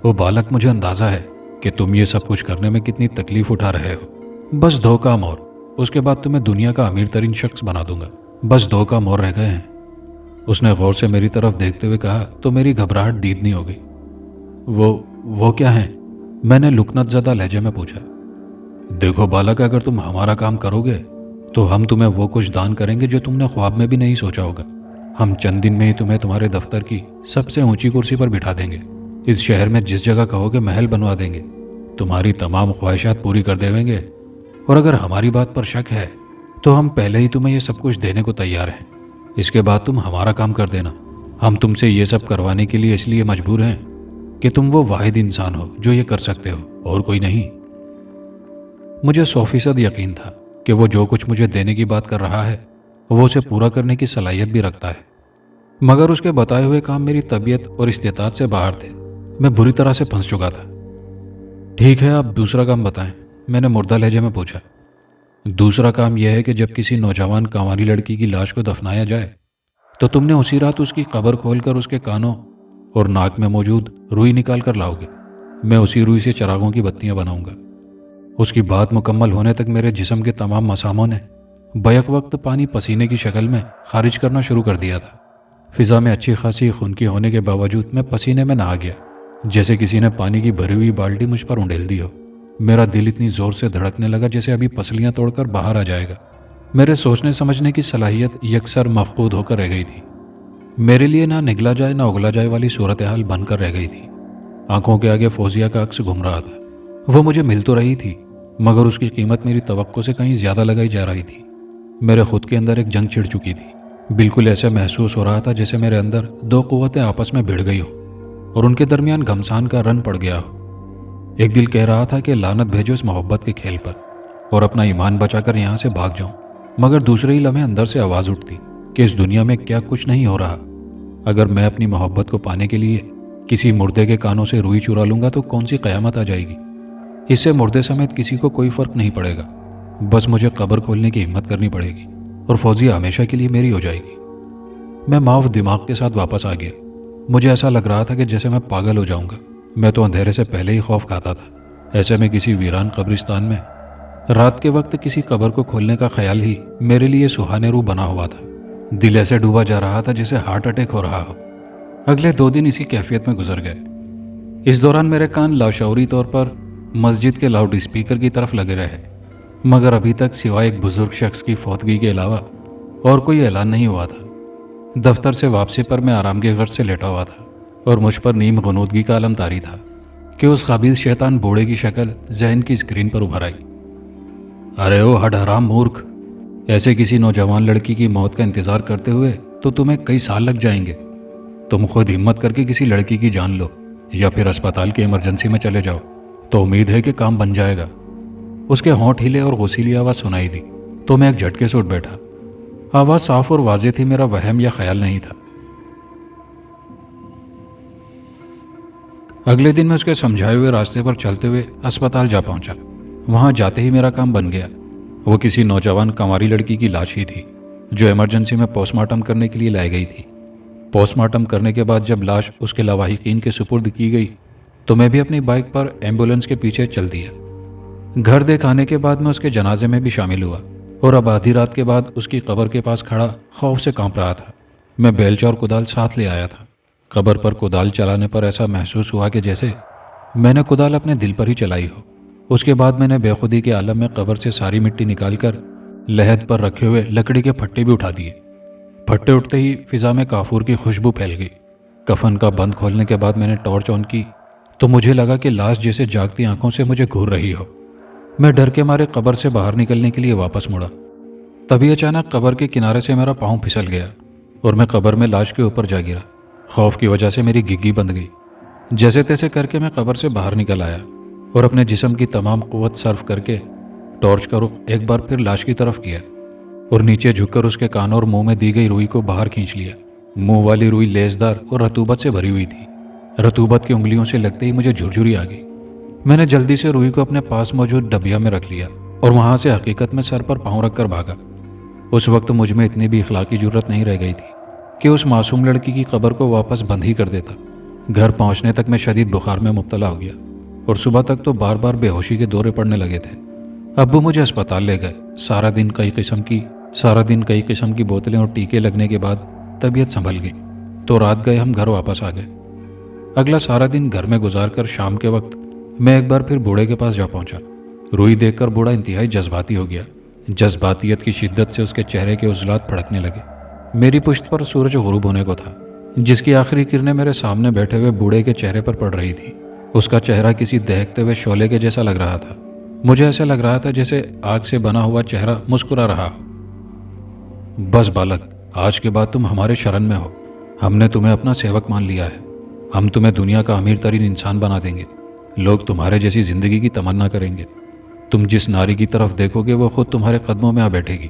वो बालक, मुझे अंदाज़ा है कि तुम ये सब कुछ करने में कितनी तकलीफ उठा रहे हो। बस 2 काम और, उसके बाद तुम्हें दुनिया का अमीर तरीन शख्स बना दूंगा। बस 2 काम और रह गए हैं। उसने गौर से मेरी तरफ देखते हुए कहा तो मेरी घबराहट दीदनी हो गई। वो क्या है? मैंने लुकनत ज़दा लहजे में पूछा। देखो बालक, अगर तुम हमारा काम करोगे तो हम तुम्हें वो कुछ दान करेंगे जो तुमने ख्वाब में भी नहीं सोचा होगा। हम चंद दिन में ही तुम्हें तुम्हारे दफ्तर की सबसे ऊंची कुर्सी पर बिठा देंगे। इस शहर में जिस जगह कहोगे महल बनवा देंगे। तुम्हारी तमाम ख्वाहिशात पूरी कर देंगे। और अगर हमारी बात पर शक है तो हम पहले ही तुम्हें ये सब कुछ देने को तैयार हैं। इसके बाद तुम हमारा काम कर देना। हम तुमसे ये सब करवाने के लिए इसलिए मजबूर हैं कि तुम वो वाहिद इंसान हो जो ये कर सकते हो, और कोई नहीं। मुझे 100% यकीन था कि वो जो कुछ मुझे देने की बात कर रहा है वो उसे पूरा करने की सलाहियत भी रखता है, मगर उसके बताए हुए काम मेरी तबीयत और इस्तेताद से बाहर थे। मैं बुरी तरह से फंस चुका था। ठीक है, आप दूसरा काम बताएं, मैंने मुर्दा लहजे में पूछा। दूसरा काम यह है कि जब किसी नौजवान कंवारी लड़की की लाश को दफनाया जाए तो तुमने उसी रात उसकी कब्र खोलकर उसके कानों और नाक में मौजूद रुई निकाल कर लाओगे। मैं उसी रुई से चिरागों की बत्तियां बनाऊंगा। उसकी बात मुकम्मल होने तक मेरे जिस्म के तमाम मसामों ने बैक वक्त पानी पसीने की शक्ल में खारिज करना शुरू कर दिया था। फिजा में अच्छी खासी खुनकी होने के बावजूद मैं पसीने में नहा गया, जैसे किसी ने पानी की भरी हुई बाल्टी मुझ पर उंडेल दी हो। मेरा दिल इतनी ज़ोर से धड़कने लगा जैसे अभी पसलियां तोड़कर बाहर आ जाएगा। मेरे सोचने समझने की सलाहियत यकसर मफकूद होकर रह गई थी। मेरे लिए ना निगला जाए ना उगला जाए वाली सूरत हाल बनकर रह गई थी। आंखों के आगे फौजिया का अक्स घूम रहा था। वो मुझे मिल तो रही थी, मगर उसकी कीमत मेरी तवक्को से कहीं ज़्यादा लगाई जा रही थी। मेरे खुद के अंदर एक जंग छिड़ चुकी थी। बिल्कुल ऐसा महसूस हो रहा था जैसे मेरे अंदर 2 कुव्वतें आपस में भिड़ गई हो और उनके दरमियान घमसान का रन पड़ गया हो। एक दिल कह रहा था कि लानत भेजो इस मोहब्बत के खेल पर और अपना ईमान बचाकर यहाँ से भाग जाऊं, मगर दूसरे ही लम्हे अंदर से आवाज़ उठती कि इस दुनिया में क्या कुछ नहीं हो रहा। अगर मैं अपनी मोहब्बत को पाने के लिए किसी मुर्दे के कानों से रुई चुरा लूंगा तो कौन सी क़यामत आ जाएगी। इससे मुर्दे समेत किसी को कोई फ़र्क नहीं पड़ेगा। बस मुझे कब्र खोलने की हिम्मत करनी पड़ेगी और फौजिया हमेशा के लिए मेरी हो जाएगी। मैं माफ दिमाग के साथ वापस आ गया। मुझे ऐसा लग रहा था कि जैसे मैं पागल हो जाऊंगा। मैं तो अंधेरे से पहले ही खौफ खाता था। ऐसे में किसी वीरान कब्रिस्तान में रात के वक्त किसी कब्र को खोलने का ख्याल ही मेरे लिए सुहाने रूह बना हुआ था। दिल ऐसे डूबा जा रहा था जैसे हार्ट अटैक हो रहा हो। अगले 2 दिन इसी कैफियत में गुजर गए। इस दौरान मेरे कान लाशऊरी तौर पर मस्जिद के लाउड स्पीकर की तरफ लगे रहे, मगर अभी तक सिवाय एक बुजुर्ग शख्स की फौतगी के अलावा और कोई ऐलान नहीं हुआ था। दफ्तर से वापसी पर मैं आराम के गर्ज से लेटा हुआ था और मुझ पर नीम गनूदगी का अलम तारी था कि उस काबिज शैतान बूढ़े की शक्ल जहन की स्क्रीन पर उभर आई। अरे ओ हड हराम मूर्ख, ऐसे किसी नौजवान लड़की की मौत का इंतज़ार करते हुए तो तुम्हें कई साल लग जाएंगे। तुम खुद हिम्मत करके किसी लड़की की जान लो या फिर अस्पताल की इमरजेंसी में चले जाओ, तो उम्मीद है कि काम बन जाएगा। उसके होंठ हिले और गसीली आवाज़ सुनाई दी तो मैं एक झटके से उठ बैठा। आवाज़ साफ और वाज़ेह थी, मेरा वहम या ख्याल नहीं था। अगले दिन मैं उसके समझाए हुए रास्ते पर चलते हुए अस्पताल जा पहुंचा। वहां जाते ही मेरा काम बन गया। वो किसी नौजवान कंवारी लड़की की लाश ही थी जो इमरजेंसी में पोस्टमार्टम करने के लिए लाई गई थी। पोस्टमार्टम करने के बाद जब लाश उसके लवाहिकीन के सुपुर्द की गई तो मैं भी अपनी बाइक पर एम्बुलेंस के पीछे चल दिया। घर देख आने के बाद मैं उसके जनाजे में भी शामिल हुआ और अब आधी रात के बाद उसकी कब्र के पास खड़ा खौफ से कांप रहा था। मैं बेलचा और कुदाल साथ ले आया था। कब्र पर कुदाल चलाने पर ऐसा महसूस हुआ कि जैसे मैंने कुदाल अपने दिल पर ही चलाई हो। उसके बाद मैंने बेखुदी के आलम में कब्र से सारी मिट्टी निकालकर लहद पर रखे हुए लकड़ी के फट्टे भी उठा दिए। फट्टे उठते ही फिजा में काफूर की खुशबू फैल गई। कफन का बंद खोलने के बाद मैंने टॉर्च ऑन की तो मुझे लगा कि लाश जैसे जागती आंखों से मुझे घूर रही हो। मैं डर के मारे कब्र से बाहर निकलने के लिए वापस मुड़ा। तभी अचानक कब्र के किनारे से मेरा पाँव फिसल गया और मैं कब्र में लाश के ऊपर जा गिरा। खौफ की वजह से मेरी गिग्गी बंद गई। जैसे तैसे करके मैं कब्र से बाहर निकल आया और अपने जिस्म की तमाम कुव्वत सर्फ करके टॉर्च का रुख एक बार फिर लाश की तरफ किया और नीचे झुककर उसके कान और मुंह में दी गई रुई को बाहर खींच लिया। मुंह वाली रुई लेसदार और रतूबत से भरी हुई थी। रतूबत की उंगलियों से लगते ही मुझे झुरझुरी आ गई। मैंने जल्दी से रुई को अपने पास मौजूद डबिया में रख लिया और वहां से हकीकत में सर पर पाँव रखकर भागा। उस वक्त मुझ में इतनी भी इखलाकी जरूरत नहीं रह गई थी कि उस मासूम लड़की की कब्र को वापस बंद ही कर देता। घर पहुंचने तक मैं शदीद बुखार में मुब्तला हो गया और सुबह तक तो बार बार बेहोशी के दौरे पड़ने लगे थे। अब्बू मुझे अस्पताल ले गए। सारा दिन कई किस्म की बोतलें और टीके लगने के बाद तबीयत संभल गई तो रात गए हम घर वापस आ गए। अगला सारा दिन घर में गुजार कर शाम के वक्त मैं एक बार फिर बूढ़े के पास जा पहुंचा। रुई देखकर बूढ़ा इंतहाई जज्बाती हो गया। जज्बातियत की शिद्दत से उसके चेहरे के उजलात फड़कने लगे। मेरी पुश्त पर सूरज गुरूब होने को था जिसकी आखिरी किरणें मेरे सामने बैठे हुए बूढ़े के चेहरे पर पड़ रही थी। उसका चेहरा किसी दहकते हुए शोले के जैसा लग रहा था। मुझे ऐसा लग रहा था जैसे आग से बना हुआ चेहरा मुस्कुरा रहा हो। बस बालक, आज के बाद तुम हमारे शरण में हो। हमने तुम्हें अपना सेवक मान लिया है। हम तुम्हें दुनिया का अमीर तरीन इंसान बना देंगे। लोग तुम्हारे जैसी जिंदगी की तमन्ना करेंगे। तुम जिस नारी की तरफ देखोगे वो खुद तुम्हारे कदमों में आ बैठेगी।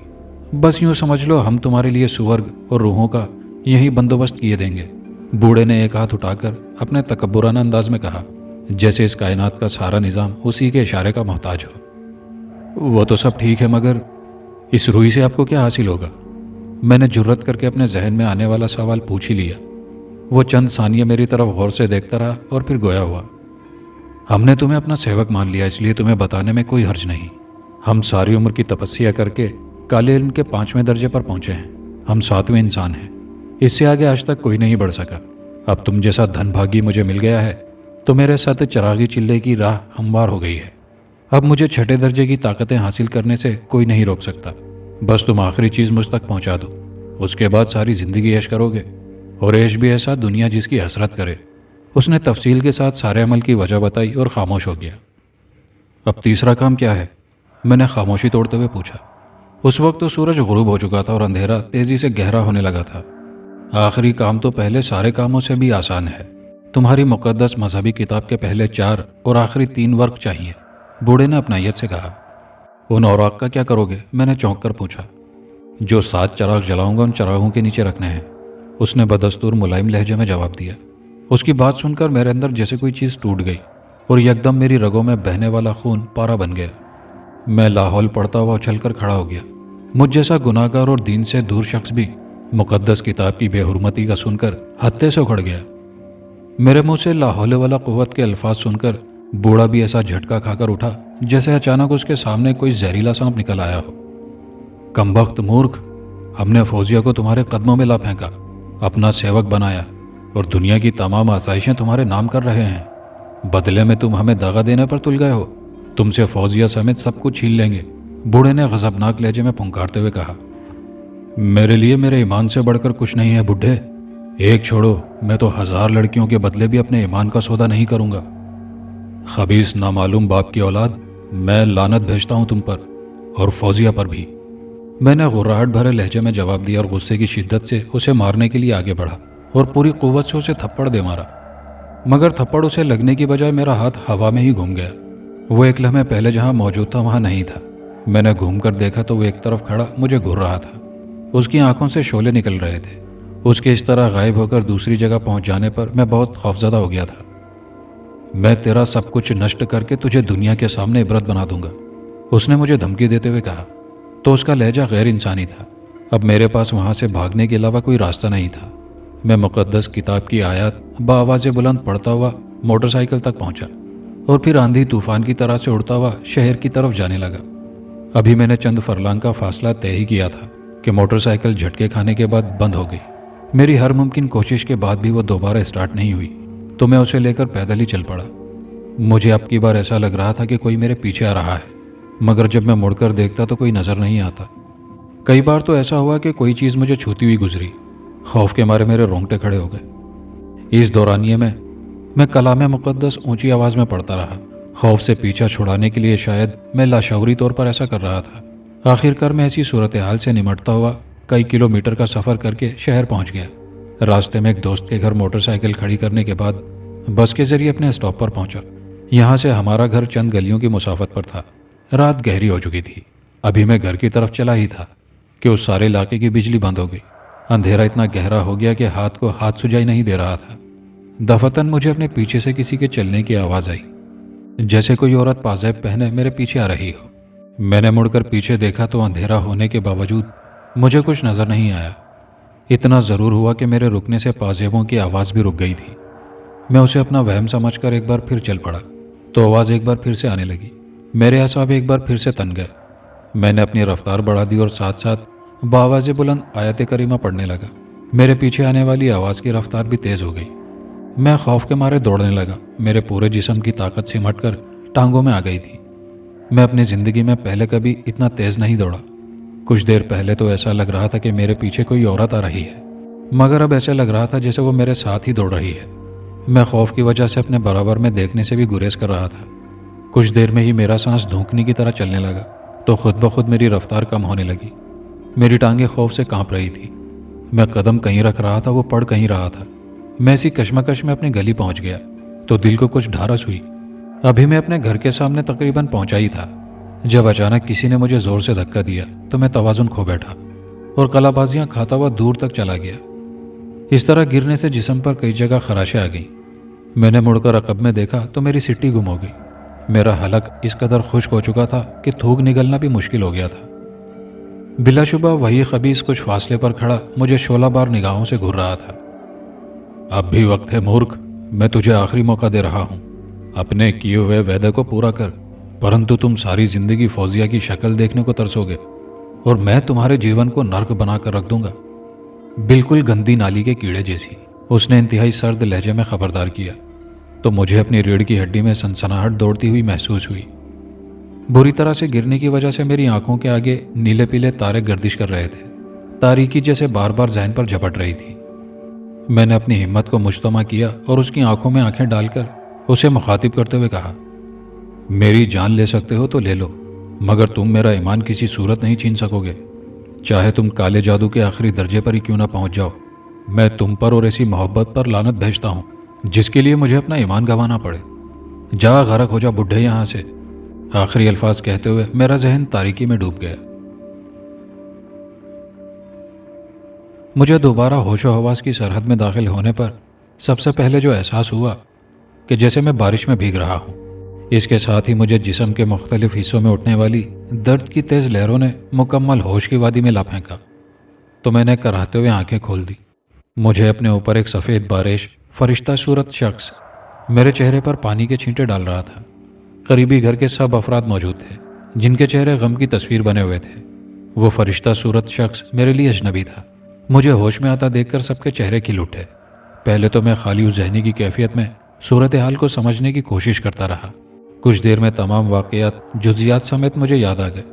बस यूं समझ लो हम तुम्हारे लिए सुवर्ग और रूहों का यही बंदोबस्त किए देंगे। बूढ़े ने एक हाथ उठाकर अपने तकब्बुराना अंदाज में कहा, जैसे इस कायनात का सारा निज़ाम उसी के इशारे का मोहताज हो। वो तो सब ठीक है, मगर इस रूई से आपको क्या हासिल होगा? मैंने जुर्रत करके अपने जहन में आने वाला सवाल पूछ ही लिया। वो चंद सानिया मेरी तरफ गौर से देखता रहा और फिर गोया हुआ। हमने तुम्हें अपना सेवक मान लिया, इसलिए तुम्हें बताने में कोई हर्ज नहीं। हम सारी उम्र की तपस्या करके काले इल्म के 5वें दर्जे पर पहुंचे हैं। हम 7वें इंसान हैं। इससे आगे आज तक कोई नहीं बढ़ सका। अब तुम जैसा धनभागी मुझे मिल गया है तो मेरे साथ चरागी चिल्ले की राह हमवार हो गई है। अब मुझे 6ठे दर्जे की ताकतें हासिल करने से कोई नहीं रोक सकता। बस तुम आखिरी चीज़ मुझ तक पहुंचा दो, उसके बाद सारी ज़िंदगी ऐश करोगे, और ऐश भी ऐसा दुनिया जिसकी हसरत करे। उसने तफसील के साथ सारे अमल की वजह बताई और खामोश हो गया। अब तीसरा काम क्या है? मैंने खामोशी तोड़ते हुए पूछा। उस वक्त तो सूरज गुरूब हो चुका था और अंधेरा तेजी से गहरा होने लगा था। आखिरी काम तो पहले सारे कामों से भी आसान है। तुम्हारी मुकद्दस मजहबी किताब के पहले 4 और आखिरी 3 वर्क चाहिए, बूढ़े ने अपनायत से कहा। उन औराक का क्या करोगे? मैंने चौंक कर पूछा। जो 7 चराग जलाऊंगा उन चरागों के नीचे रखने हैं, उसने बदस्तूर मुलायम लहजे में जवाब दिया। उसकी बात सुनकर मेरे अंदर जैसे कोई चीज़ टूट गई और यकदम मेरी रगों में बहने वाला खून पारा बन गया। मैं लाहौल पड़ता हुआ उछलकर खड़ा हो गया। मुझ जैसा गुनाहगार और दीन से दूर शख्स भी मुकद्दस किताब की बेहुरमती का सुनकर हत्ते से उखड़ गया। मेरे मुंह से लाहौल वाला कुव्वत के अल्फाज सुनकर बूढ़ा भी ऐसा झटका खाकर उठा जैसे अचानक उसके सामने कोई जहरीला सांप निकल आया हो। कमबख्त मूर्ख, हमने फौजिया को तुम्हारे कदमों में ला फेंका, अपना सेवक बनाया और दुनिया की तमाम आसाइशें तुम्हारे नाम कर रहे हैं। बदले में तुम हमें दगा देने पर तुल गए हो। तुमसे फौजिया समेत सब कुछ छीन लेंगे, बूढ़े ने गजबनाक लहजे में फुंकारते हुए कहा। मेरे लिए मेरे ईमान से बढ़कर कुछ नहीं है बुढ़े। एक छोड़ो, मैं तो 1000 लड़कियों के बदले भी अपने ईमान का सौदा नहीं करूंगा। खबीस नामालूम बाप की औलाद, मैं लानत भेजता हूं तुम पर और फौजिया पर भी। मैंने गुर्राहट भरे लहजे में जवाब दिया और गुस्से की शिद्दत से उसे मारने के लिए आगे बढ़ा और पूरी कुव्वत से उसे थप्पड़ दे मारा। मगर थप्पड़ उसे लगने की बजाय मेरा हाथ हवा में ही घूम गया। वो एक लम्हे पहले जहां मौजूद था वहां नहीं था। मैंने घूमकर देखा तो वो एक तरफ खड़ा मुझे घूर रहा था। उसकी आंखों से शोले निकल रहे थे। उसके इस तरह गायब होकर दूसरी जगह पहुंच जाने पर मैं बहुत खौफजदा हो गया था। मैं तेरा सब कुछ नष्ट करके तुझे दुनिया के सामने इबरत बना दूंगा, उसने मुझे धमकी देते हुए कहा। तो उसका लहजा गैर इंसानी था। अब मेरे पास वहाँ से भागने के अलावा कोई रास्ता नहीं था। मैं मुक़द्दस किताब की आयत बाआवाज़ बुलंद पढ़ता हुआ मोटरसाइकिल तक पहुँचा और फिर आंधी तूफान की तरह से उड़ता हुआ शहर की तरफ जाने लगा। अभी मैंने चंद फरलांग का फासला तय ही किया था कि मोटरसाइकिल झटके खाने के बाद बंद हो गई। मेरी हर मुमकिन कोशिश के बाद भी वो दोबारा स्टार्ट नहीं हुई, तो मैं उसे लेकर पैदल ही चल पड़ा। मुझे अब की बार ऐसा लग रहा था कि कोई मेरे पीछे आ रहा है, मगर जब मैं मुड़कर देखता तो कोई नज़र नहीं आता। कई बार तो ऐसा हुआ कि कोई चीज़ मुझे छूती हुई गुजरी। खौफ के मारे मेरे रोंगटे खड़े हो गए। इस दौरानिये में मैं कलाम मुक़द्दस ऊंची आवाज़ में पढ़ता रहा। खौफ से पीछा छुड़ाने के लिए शायद मैं लाशऊरी तौर पर ऐसा कर रहा था। आखिरकार मैं ऐसी सूरत हाल से निमटता हुआ कई किलोमीटर का सफ़र करके शहर पहुंच गया। रास्ते में एक दोस्त के घर मोटरसाइकिल खड़ी करने के बाद बस के ज़रिए अपने स्टॉप पर पहुंचा। यहाँ से हमारा घर चंद गलियों की मुसाफत पर था। रात गहरी हो चुकी थी। अभी मैं घर की तरफ चला ही था कि उस सारे इलाके की बिजली बंद हो गई। अंधेरा इतना गहरा हो गया कि हाथ को हाथ सुझाई नहीं दे रहा था। दफतन मुझे अपने पीछे से किसी के चलने की आवाज़ आई, जैसे कोई औरत पाजेब पहने मेरे पीछे आ रही हो। मैंने मुड़कर पीछे देखा तो अंधेरा होने के बावजूद मुझे कुछ नज़र नहीं आया। इतना ज़रूर हुआ कि मेरे रुकने से पाजेबों की आवाज़ भी रुक गई थी। मैं उसे अपना वहम समझकर एक बार फिर चल पड़ा तो आवाज़ एक बार फिर से आने लगी। मेरे असाब एक बार फिर से तन गए। मैंने अपनी रफ्तार बढ़ा दी और साथ साथ बाआवाज़ बुलंद आयत करीमा पढ़ने लगा। मेरे पीछे आने वाली आवाज़ की रफ्तार भी तेज़ हो गई। मैं खौफ के मारे दौड़ने लगा। मेरे पूरे जिस्म की ताकत सिमट कर टांगों में आ गई थी। मैं अपनी ज़िंदगी में पहले कभी इतना तेज़ नहीं दौड़ा। कुछ देर पहले तो ऐसा लग रहा था कि मेरे पीछे कोई औरत आ रही है, मगर अब ऐसा लग रहा था जैसे वो मेरे साथ ही दौड़ रही है। मैं खौफ की वजह से अपने बराबर में देखने से भी गुरेज कर रहा था। कुछ देर में ही मेरा सांस धूकनी की तरह चलने लगा तो खुद ब खुद मेरी रफ्तार कम होने लगी। मेरी टांगें खौफ से कांप रही थी। मैं कदम कहीं रख रहा था, वो पड़ कहीं रहा था। मैं इसी कश्मकश में अपनी गली पहुंच गया तो दिल को कुछ ढारस हुई। अभी मैं अपने घर के सामने तकरीबन पहुंचा ही था जब अचानक किसी ने मुझे जोर से धक्का दिया तो मैं तवाजुन खो बैठा और कलाबाजियां खाता हुआ दूर तक चला गया। इस तरह गिरने से जिस्म पर कई जगह खराशें आ गईं। मैंने मुड़कर अकब में देखा तो मेरी सिट्टी गुम हो गई। मेरा हलक इस कदर खुश्क हो चुका था कि थूक निगलना भी मुश्किल हो गया था। बिलाशुबा वही खबीस कुछ फासले पर खड़ा मुझे शोला बार निगाहों से घूर रहा था। अब भी वक्त है मूर्ख, मैं तुझे आखिरी मौका दे रहा हूँ। अपने किए हुए वादे को पूरा कर, परंतु तुम सारी जिंदगी फौजिया की शक्ल देखने को तरसोगे और मैं तुम्हारे जीवन को नर्क बनाकर रख दूंगा। बिल्कुल गंदी नाली के कीड़े जैसी उसने इंतहाई सर्द लहजे में खबरदार किया तो मुझे अपनी रीढ़ की हड्डी में सनसनाहट दौड़ती हुई महसूस हुई। बुरी तरह से गिरने की वजह से मेरी आंखों के आगे नीले पीले तारे गर्दिश कर रहे थे। तारीकी जैसे बार बार जहन पर झपट रही थी। मैंने अपनी हिम्मत को मुजतमा किया और उसकी आंखों में आंखें डालकर उसे मुखातिब करते हुए कहा, मेरी जान ले सकते हो तो ले लो, मगर तुम मेरा ईमान किसी सूरत नहीं छीन सकोगे। चाहे तुम काले जादू के आखिरी दर्जे पर ही क्यों ना पहुंच जाओ, मैं तुम पर और ऐसी मोहब्बत पर लानत भेजता हूं जिसके लिए मुझे अपना ईमान गंवाना पड़े। जा गरक हो जा बुढ़े यहां से। आखिरी अल्फाज कहते हुए मेरा जहन तारीकी में डूब गया। मुझे दोबारा होशो हवास की सरहद में दाखिल होने पर सबसे पहले जो एहसास हुआ कि जैसे मैं बारिश में भीग रहा हूँ। इसके साथ ही मुझे जिस्म के मुख्तलिफ हिस्सों में उठने वाली दर्द की तेज़ लहरों ने मुकम्मल होश की वादी में ला फेंका तो मैंने कराहते हुए आंखें खोल दी। मुझे अपने ऊपर एक सफ़ेद बारिश फरिश्ता सूरत शख्स मेरे चेहरे पर पानी के छींटे डाल रहा था। करीबी घर के सब अफराद मौजूद थे जिनके चेहरे गम की तस्वीर बने हुए थे। वो फरिश्ता सूरत शख्स मेरे लिए अजनबी था। मुझे होश में आता देखकर सबके चेहरे खिल उठे। पहले तो मैं खाली उस जहनी की कैफियत में सूरत हाल को समझने की कोशिश करता रहा। कुछ देर में तमाम वाक़यात जुज़ियात समेत मुझे याद आ गए।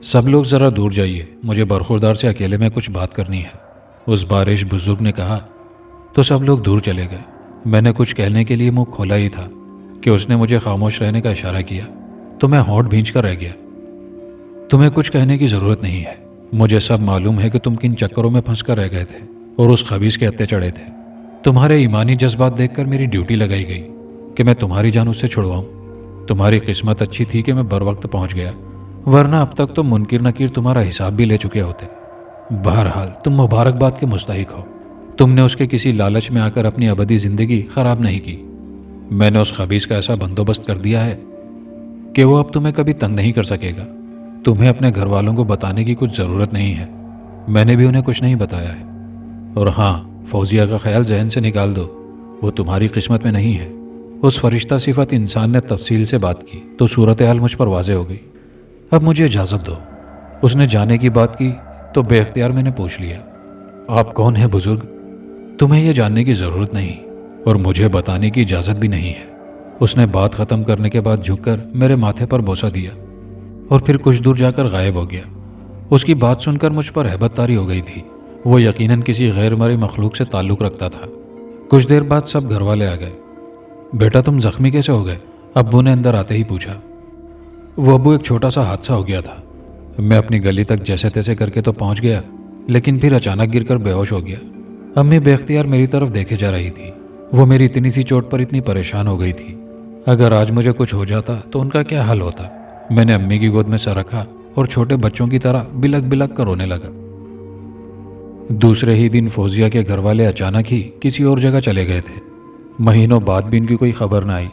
सब लोग ज़रा दूर जाइए, मुझे बरखुरदार से अकेले में कुछ बात करनी है, उस बारिश बुजुर्ग ने कहा तो सब लोग दूर चले गए। मैंने कुछ कहने के लिए मुंह खोला ही था कि उसने मुझे खामोश रहने का इशारा किया तो मैं होंठ भींच कर रह गया। तुम्हें कुछ कहने की ज़रूरत नहीं है, मुझे सब मालूम है कि तुम किन चक्करों में फंस कर रह गए थे और उस खबीस के हत्थे चढ़े थे। तुम्हारे ईमानी जज्बात देखकर मेरी ड्यूटी लगाई गई कि मैं तुम्हारी जान उससे छुड़वाऊं। तुम्हारी किस्मत अच्छी थी कि मैं बर वक्त पहुंच गया, वरना अब तक तो मुनकिर नकीर तुम्हारा हिसाब भी ले चुके होते। बहरहाल तुम मुबारकबाद के मुस्तहिक हो। तुमने उसके किसी लालच में आकर अपनी अबदी ज़िंदगी ख़राब नहीं की। میں نے اس خبیث کا ایسا بندوبست کر دیا ہے کہ وہ اب تمہیں کبھی تنگ نہیں کر سکے گا۔ تمہیں اپنے گھر والوں کو بتانے کی کچھ ضرورت نہیں ہے، میں نے بھی انہیں کچھ نہیں بتایا ہے۔ اور ہاں، فوزیہ کا خیال ذہن سے نکال دو، وہ تمہاری قسمت میں نہیں ہے۔ اس فرشتہ صفت انسان نے تفصیل سے بات کی تو صورتحال مجھ پر واضح ہو گئی۔ اب مجھے اجازت دو۔ اس نے جانے کی بات کی تو بے اختیار میں نے پوچھ لیا، آپ کون ہیں بزرگ؟ تمہیں یہ جاننے کی ضرورت نہیں اور مجھے بتانے کی اجازت بھی نہیں ہے۔ اس نے بات ختم کرنے کے بعد جھک کر میرے ماتھے پر بوسہ دیا اور پھر کچھ دور جا کر غائب ہو گیا۔ اس کی بات سن کر مجھ پر ہیبت طاری ہو گئی تھی۔ وہ یقیناً کسی غیر مرئی مخلوق سے تعلق رکھتا تھا۔ کچھ دیر بعد سب گھر والے آ گئے۔ بیٹا تم زخمی کیسے ہو گئے؟ ابو نے اندر آتے ہی پوچھا۔ وہ ابو ایک چھوٹا سا حادثہ ہو گیا تھا، میں اپنی گلی تک جیسے تیسے کر کے تو پہنچ گیا، لیکن پھر اچانک گر کر بے ہوش ہو گیا۔ امی بے اختیار میری طرف دیکھے جا رہی تھی۔ وہ میری اتنی سی چوٹ پر اتنی پریشان ہو گئی تھی، اگر آج مجھے کچھ ہو جاتا تو ان کا کیا حل ہوتا۔ میں نے امی کی گود میں سر رکھا اور چھوٹے بچوں کی طرح بلک بلک کر رونے لگا۔ دوسرے ہی دن فوزیہ کے گھر والے اچانک ہی کسی اور جگہ چلے گئے تھے۔ مہینوں بعد بھی ان کی کوئی خبر نہ آئی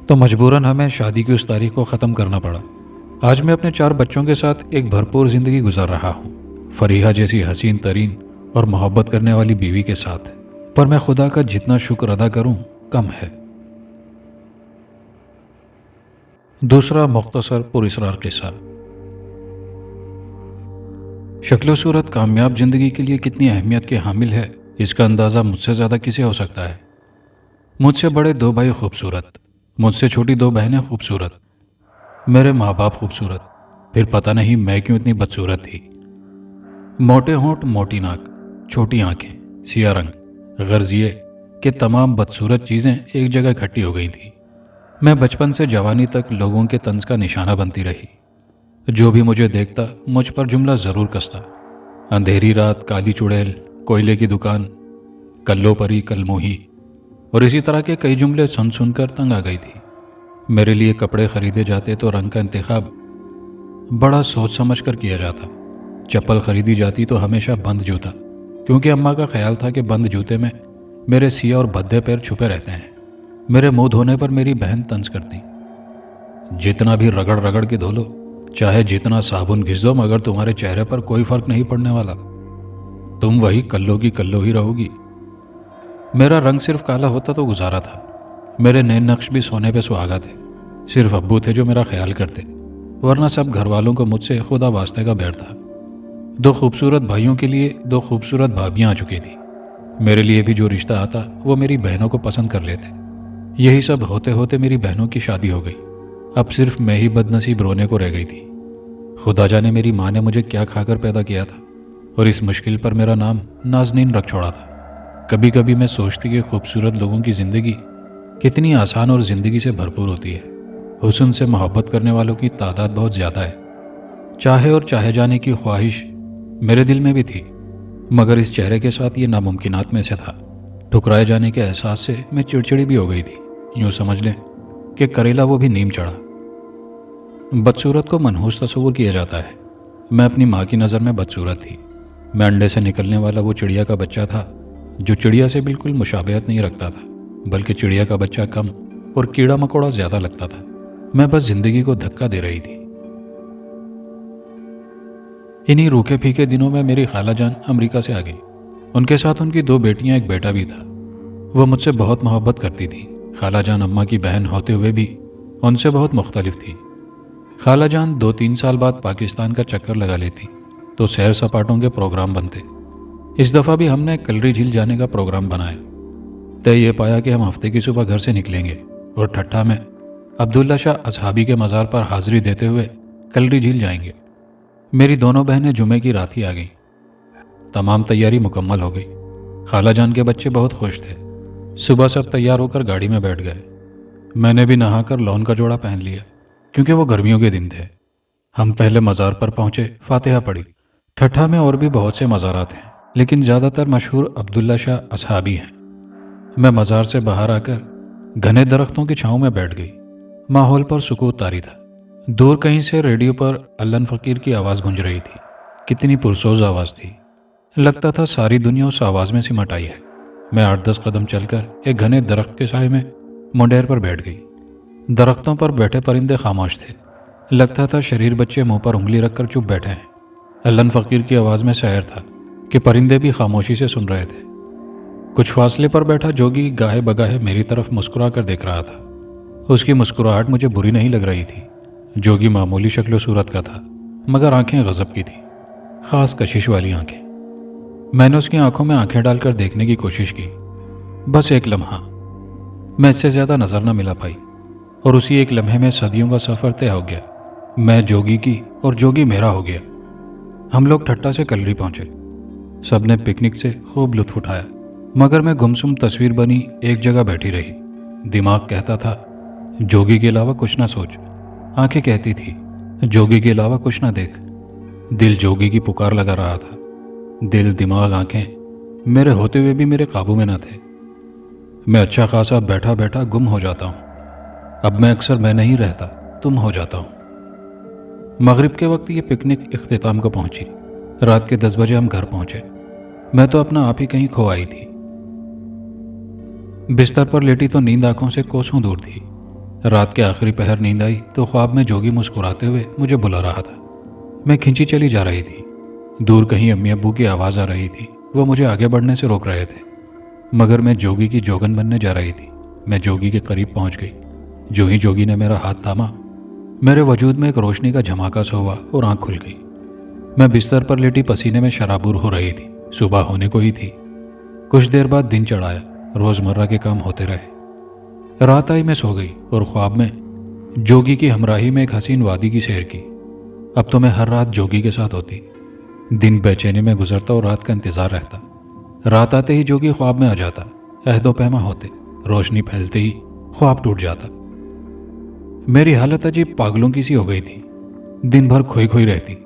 تو مجبوراً ہمیں شادی کی اس تاریخ کو ختم کرنا پڑا۔ آج میں اپنے 4 بچوں کے ساتھ ایک بھرپور زندگی گزار رہا ہوں، فریحہ جیسی حسین ترین اور محبت کرنے والی بیوی کے ساتھ، پر میں خدا کا جتنا شکر ادا کروں کم ہے۔ دوسرا مختصر پراسرار قصہ۔ شکل و صورت کامیاب زندگی کے لیے کتنی اہمیت کے حامل ہے، اس کا اندازہ مجھ سے زیادہ کسے ہو سکتا ہے۔ مجھ سے بڑے 2 بھائی خوبصورت، مجھ سے چھوٹی 2 بہنیں خوبصورت، میرے ماں باپ خوبصورت، پھر پتہ نہیں میں کیوں اتنی بدصورت تھی۔ موٹے ہونٹ، موٹی ناک، چھوٹی آنکھیں، سیاہ رنگ، غرض یہ کہ تمام بدصورت چیزیں ایک جگہ اکٹھی ہو گئی تھیں۔ میں بچپن سے جوانی تک لوگوں کے طنز کا نشانہ بنتی رہی۔ جو بھی مجھے دیکھتا مجھ پر جملہ ضرور کستا، اندھیری رات، کالی چڑیل، کوئلے کی دکان، کلو پری، کل موہی، اور اسی طرح کے کئی جملے سن سن کر تنگ آ گئی تھی۔ میرے لیے کپڑے خریدے جاتے تو رنگ کا انتخاب بڑا سوچ سمجھ کر کیا جاتا۔ چپل خریدی جاتی تو ہمیشہ بند جوتا، کیونکہ اماں کا خیال تھا کہ بند جوتے میں میرے سیاہ اور بھدے پیر چھپے رہتے ہیں۔ میرے منہ دھونے پر میری بہن طنز کرتی، جتنا بھی رگڑ رگڑ کے دھو لو، چاہے جتنا صابن گھس دو، مگر تمہارے چہرے پر کوئی فرق نہیں پڑنے والا، تم وہی کلو کی کلو ہی رہو گی۔ میرا رنگ صرف کالا ہوتا تو گزارا تھا۔ میرے نئے نقش بھی سونے پہ سہاگا تھے، صرف ابو تھے جو میرا خیال کرتے، ورنہ سب گھر والوں کو مجھ سے خدا واسطے کا بیر تھا۔ 2 خوبصورت بھائیوں کے لیے 2 خوبصورت بھابیاں آ چکی تھیں۔ میرے لیے بھی جو رشتہ آتا وہ میری بہنوں کو پسند کر لیتے۔ یہی سب ہوتے ہوتے میری بہنوں کی شادی ہو گئی۔ اب صرف میں ہی بد نصیب رونے کو رہ گئی تھی۔ خدا جانے میری ماں نے مجھے کیا کھا کر پیدا کیا تھا، اور اس مشکل پر میرا نام نازنین رکھ چھوڑا تھا۔ کبھی کبھی میں سوچتی کہ خوبصورت لوگوں کی زندگی کتنی آسان اور زندگی سے بھرپور ہوتی ہے۔ حسن سے محبت کرنے والوں کی تعداد بہت زیادہ ہے۔ چاہے اور چاہے جانے کی خواہش میرے دل میں بھی تھی، مگر اس چہرے کے ساتھ یہ ناممکنات میں سے تھا۔ ٹھکرائے جانے کے احساس سے میں چڑچڑی بھی ہو گئی تھی، یوں سمجھ لیں کہ کریلا وہ بھی نیم چڑھا۔ بدصورت کو منحوس تصور کیا جاتا ہے۔ میں اپنی ماں کی نظر میں بدصورت تھی۔ میں انڈے سے نکلنے والا وہ چڑیا کا بچہ تھا جو چڑیا سے بالکل مشابہت نہیں رکھتا تھا، بلکہ چڑیا کا بچہ کم اور کیڑا مکوڑا زیادہ لگتا تھا۔ میں بس زندگی کو دھکا دے رہی تھی۔ انہی روکھے پھیکے دنوں میں میری خالہ جان امریکہ سے آ گئی۔ ان کے ساتھ ان کی 2 بیٹیاں، ایک بیٹا بھی تھا۔ وہ مجھ سے بہت محبت کرتی تھی۔ خالہ جان اماں کی بہن ہوتے ہوئے بھی ان سے بہت مختلف تھی۔ خالہ جان 2-3 سال بعد پاکستان کا چکر لگا لیتی تو سیر سپاٹوں کے پروگرام بنتے۔ اس دفعہ بھی ہم نے کلری جھیل جانے کا پروگرام بنایا۔ طے یہ پایا کہ ہم ہفتے کی صبح گھر سے نکلیں گے اور ٹھٹھا میں عبداللہ شاہ اصحابی کے مزار پر حاضری دیتے ہوئے کلری جھیل جائیں گے۔ میری دونوں بہنیں جمعے کی رات ہی آ گئیں۔ تمام تیاری مکمل ہو گئی۔ خالہ جان کے بچے بہت خوش تھے۔ صبح سب تیار ہو کر گاڑی میں بیٹھ گئے۔ میں نے بھی نہا کر لون کا جوڑا پہن لیا، کیونکہ وہ گرمیوں کے دن تھے۔ ہم پہلے مزار پر پہنچے، فاتحہ پڑھی۔ ٹھٹھا میں اور بھی بہت سے مزارات ہیں، لیکن زیادہ تر مشہور عبداللہ شاہ اصحابی ہیں۔ میں مزار سے باہر آ کر گھنے درختوں کی چھاؤں میں بیٹھ گئی۔ ماحول پر سکوت طاری تھا۔ دور کہیں سے ریڈیو پر علن فقیر کی آواز گونج رہی تھی۔ کتنی پرسوز آواز تھی، لگتا تھا ساری دنیا اس آواز میں سمٹ آئی ہے۔ میں 8-10 قدم چل کر ایک گھنے درخت کے سائے میں मुंडेर पर बैठ गई। दरख्तों पर बैठे परिंदे खामोश थे। लगता था शरीर बच्चे मुंह पर उंगली रखकर चुप बैठे हैं। अल्लन फकीर की आवाज़ में शायर था कि परिंदे भी खामोशी से सुन रहे थे। कुछ फासले पर बैठा जोगी गाहे बगाहे मेरी तरफ मुस्कुरा कर देख रहा था। उसकी मुस्कुराहट मुझे बुरी नहीं लग रही थी। जोगी मामूली शक्ल सूरत का था, मगर आंखें गजब की थी, खास कशिश वाली आंखें। मैंने उसकी आंखों में आंखें डालकर देखने की कोशिश की, बस एक लम्हा। मैं इससे ज़्यादा नज़र न मिला पाई, और उसी एक लम्हे में सदियों का सफ़र तय हो गया। मैं जोगी की और जोगी मेरा हो गया। हम लोग ठट्टा से कलरी पहुंचे। सब ने पिकनिक से खूब लुत्फ उठाया, मगर मैं गुमसुम तस्वीर बनी एक जगह बैठी रही। दिमाग कहता था जोगी के अलावा कुछ ना सोच, आंखें कहती थी जोगी के अलावा कुछ ना देख। दिल जोगी की पुकार लगा रहा था। दिल, दिमाग, आंखें मेरे होते हुए भी मेरे काबू में न थे। मैं अच्छा खासा बैठा बैठा गुम हो जाता हूँ। अब मैं अक्सर मैं नहीं रहता, तुम हो जाता हूँ। मगरिब के वक्त ये पिकनिक इख्तिताम को पहुंची। रात के 10 बजे हम घर पहुंचे। मैं तो अपना आप ही कहीं खो आई थी। बिस्तर पर लेटी तो नींद आंखों से कोसों दूर थी। रात के आखिरी पहर नींद आई तो ख्वाब में जोगी मुस्कुराते हुए मुझे बुला रहा था। मैं खिंची चली जा रही थी। दूर कहीं अम्मी अब्बू की आवाज़ आ रही थी। वो मुझे आगे बढ़ने से रोक रहे थे, मगर मैं जोगी की जोगन बनने जा रही थी। मैं जोगी के करीब पहुंच गई। जो ही जोगी ने मेरा हाथ थामा, मेरे वजूद में एक रोशनी का झमाका सा हुआ और आंख खुल गई। मैं बिस्तर पर लेटी पसीने में शराबूर हो रही थी। सुबह होने को ही थी। कुछ देर बाद दिन चढ़ाया। रोज़मर्रा के काम होते रहे। रात आई, मैं सो गई और ख्वाब में जोगी की हमराही में एक हसीन वादी की सैर की। अब तो मैं हर रात जोगी के साथ होती। दिन बेचैनी में गुजरता और रात का इंतज़ार रहता। रात आते ही जोगी ख्वाब में आ जाता। अहदो पैमा होते, रोशनी फैलते ही ख्वाब टूट जाता। मेरी हालत अजीब पागलों की सी हो गई थी। दिन भर खोई खोई रहती।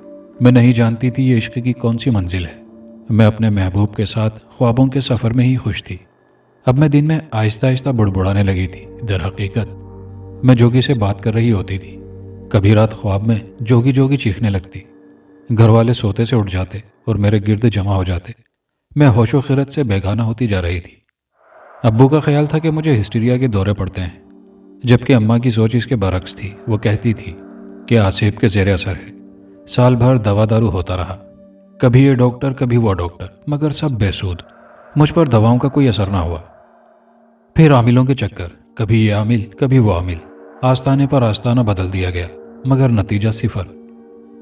मैं नहीं जानती थी ये इश्क की कौन सी मंजिल है। मैं अपने महबूब के साथ ख्वाबों के सफ़र में ही खुश थी। अब मैं दिन में आहिस्ता आहिस्ता बुड़बुड़ाने लगी थी। दर हकीकत मैं जोगी से बात कर रही होती थी। कभी रात ख्वाब में जोगी जोगी चीखने लगती। घर वाले सोते से उठ जाते और मेरे गिर्द जमा हो जाते। मैं होशो खिरत से बेगाना होती जा रही थी। अब्बू का ख्याल था कि मुझे हिस्टीरिया के दौरे पड़ते हैं, जबकि अम्मा की सोच इसके बरक्स थी। वो कहती थी कि आसिफ के ज़ेरे असर है। साल भर दवा दारू होता रहा, कभी ये डॉक्टर कभी वो डॉक्टर, मगर सब बेसूद। मुझ पर दवाओं का कोई असर ना हुआ। फिर आमिलों के चक्कर, कभी ये आमिल कभी वो आमिल। आस्ताने पर आस्ताना बदल दिया गया, मगर नतीजा सिफर।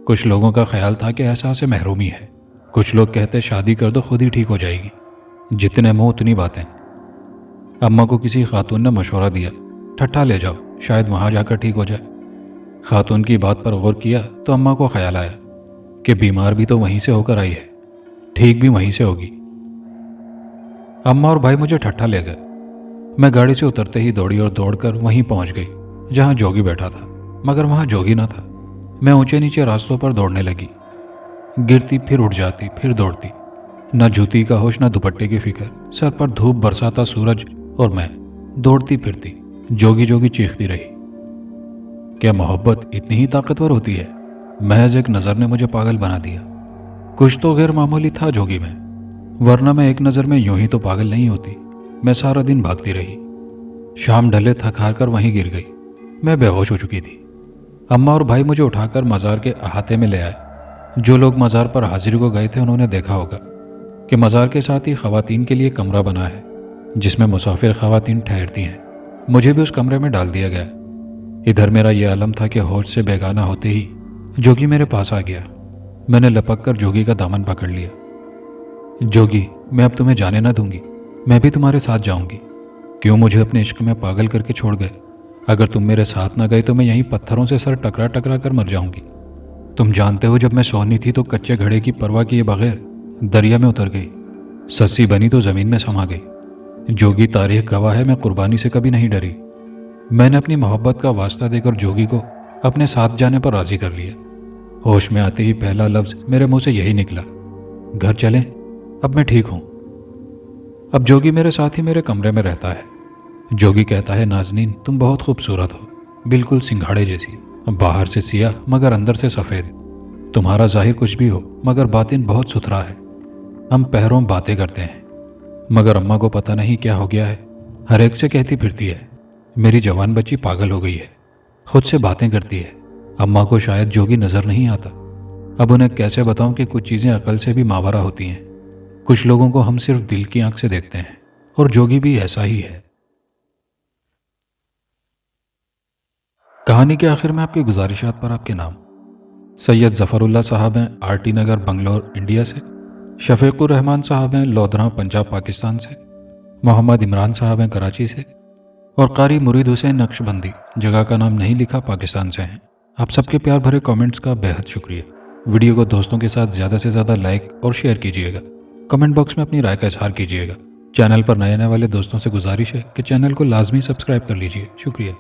कुछ लोगों का ख्याल था कि एहसास महरूमी है। कुछ लोग कहते शादी कर दो खुद ही ठीक हो जाएगी। जितने मुंह उतनी बातें। अम्मा को किसी खातून ने मशवरा दिया, ठट्ठा ले जाओ, शायद वहां जाकर ठीक हो जाए। खातून की बात पर गौर किया तो अम्मा को ख्याल आया कि बीमार भी तो वहीं से होकर आई है, ठीक भी वहीं से होगी। अम्मा और भाई मुझे ठट्ठा ले गए। मैं गाड़ी से उतरते ही दौड़ी और दौड़कर वहीं पहुंच गई जहां जोगी बैठा था, मगर वहां जोगी ना था। मैं ऊंचे नीचे रास्तों पर दौड़ने लगी, गिरती फिर उठ जाती फिर दौड़ती। न जूती का होश न दुपट्टे की फिक्र। सर पर धूप बरसाता सूरज और मैं दौड़ती फिरती जोगी जोगी चीखती रही। क्या मोहब्बत इतनी ही ताकतवर होती है? महज एक नज़र ने मुझे पागल बना दिया। कुछ तो गैर मामूली था जोगी में, वरना मैं एक नज़र में यूं ही तो पागल नहीं होती। मैं सारा दिन भागती रही। शाम ढले थक हार कर वहीं गिर गई। मैं बेहोश हो चुकी थी। अम्मा और भाई मुझे उठाकर मज़ार के अहाते में ले आए। जो लोग मज़ार पर हाजिरी को गए थे उन्होंने देखा होगा कि मज़ार के साथ ही ख़वातीन के लिए कमरा बना है, जिसमें मुसाफिर ख़वातीन ठहरती हैं। मुझे भी उस कमरे में डाल दिया गया। इधर मेरा यह आलम था कि होश से बेगाना होते ही जोगी मेरे पास आ गया। मैंने लपक कर जोगी का दामन पकड़ लिया। जोगी, मैं अब तुम्हें जाने ना दूंगी, मैं भी तुम्हारे साथ जाऊंगी। क्यों मुझे अपने इश्क में पागल करके छोड़ गए? अगर तुम मेरे साथ ना गए तो मैं यहीं पत्थरों से सर टकरा टकरा कर मर जाऊंगी। तुम जानते हो जब मैं सोनी थी तो कच्चे घड़े की परवाह किए बगैर दरिया में उतर गई। सस्सी बनी तो ज़मीन में समा गई। जोगी तारीख गवाह है, मैं कुर्बानी से कभी नहीं डरी। मैंने अपनी मोहब्बत का वास्ता देकर जोगी को अपने साथ जाने पर राज़ी कर लिया। होश में आते ही पहला लफ्ज़ मेरे मुंह से यही निकला, घर चलें, अब मैं ठीक हूँ। अब जोगी मेरे साथ ही मेरे कमरे में रहता है। जोगी कहता है, नाज़नीन तुम बहुत खूबसूरत हो, बिल्कुल सिंघाड़े जैसी, बाहर से सियाह मगर अंदर से सफ़ेद। तुम्हारा ज़ाहिर कुछ भी हो मगर बातिन बहुत सुथरा है। हम पहरों बातें करते हैं, मगर अम्मा को पता नहीं क्या हो गया है, हर एक से कहती फिरती है मेरी जवान बच्ची पागल हो गई है, खुद से बातें करती है। अम्मा को शायद जोगी नजर नहीं आता। अब उन्हें कैसे बताऊं कि कुछ चीजें अकल से भी मावरा होती हैं। कुछ लोगों को हम सिर्फ दिल की आंख से देखते हैं, और जोगी भी ऐसा ही है। कहानी के आखिर में आपकी गुजारिशात पर आपके नाम। सैयद ज़फ़रुल्लाह साहब हैं आरटी नगर बंगलौर इंडिया से। शफीकुर रहमान साहब हैं लोधरा पंजाब पाकिस्तान से। मोहम्मद इमरान साहब हैं कराची से। और कारी मुरीद हुसैन नक्शबंदी, जगह का नाम नहीं लिखा, पाकिस्तान से हैं। आप सबके प्यार भरे कमेंट्स का बेहद शुक्रिया। वीडियो को दोस्तों के साथ ज़्यादा से ज़्यादा लाइक और शेयर कीजिएगा। कमेंट बॉक्स में अपनी राय का इजहार कीजिएगा। चैनल पर नए आने वाले दोस्तों से गुजारिश है कि चैनल को लाजमी सब्सक्राइब कर लीजिए। शुक्रिया।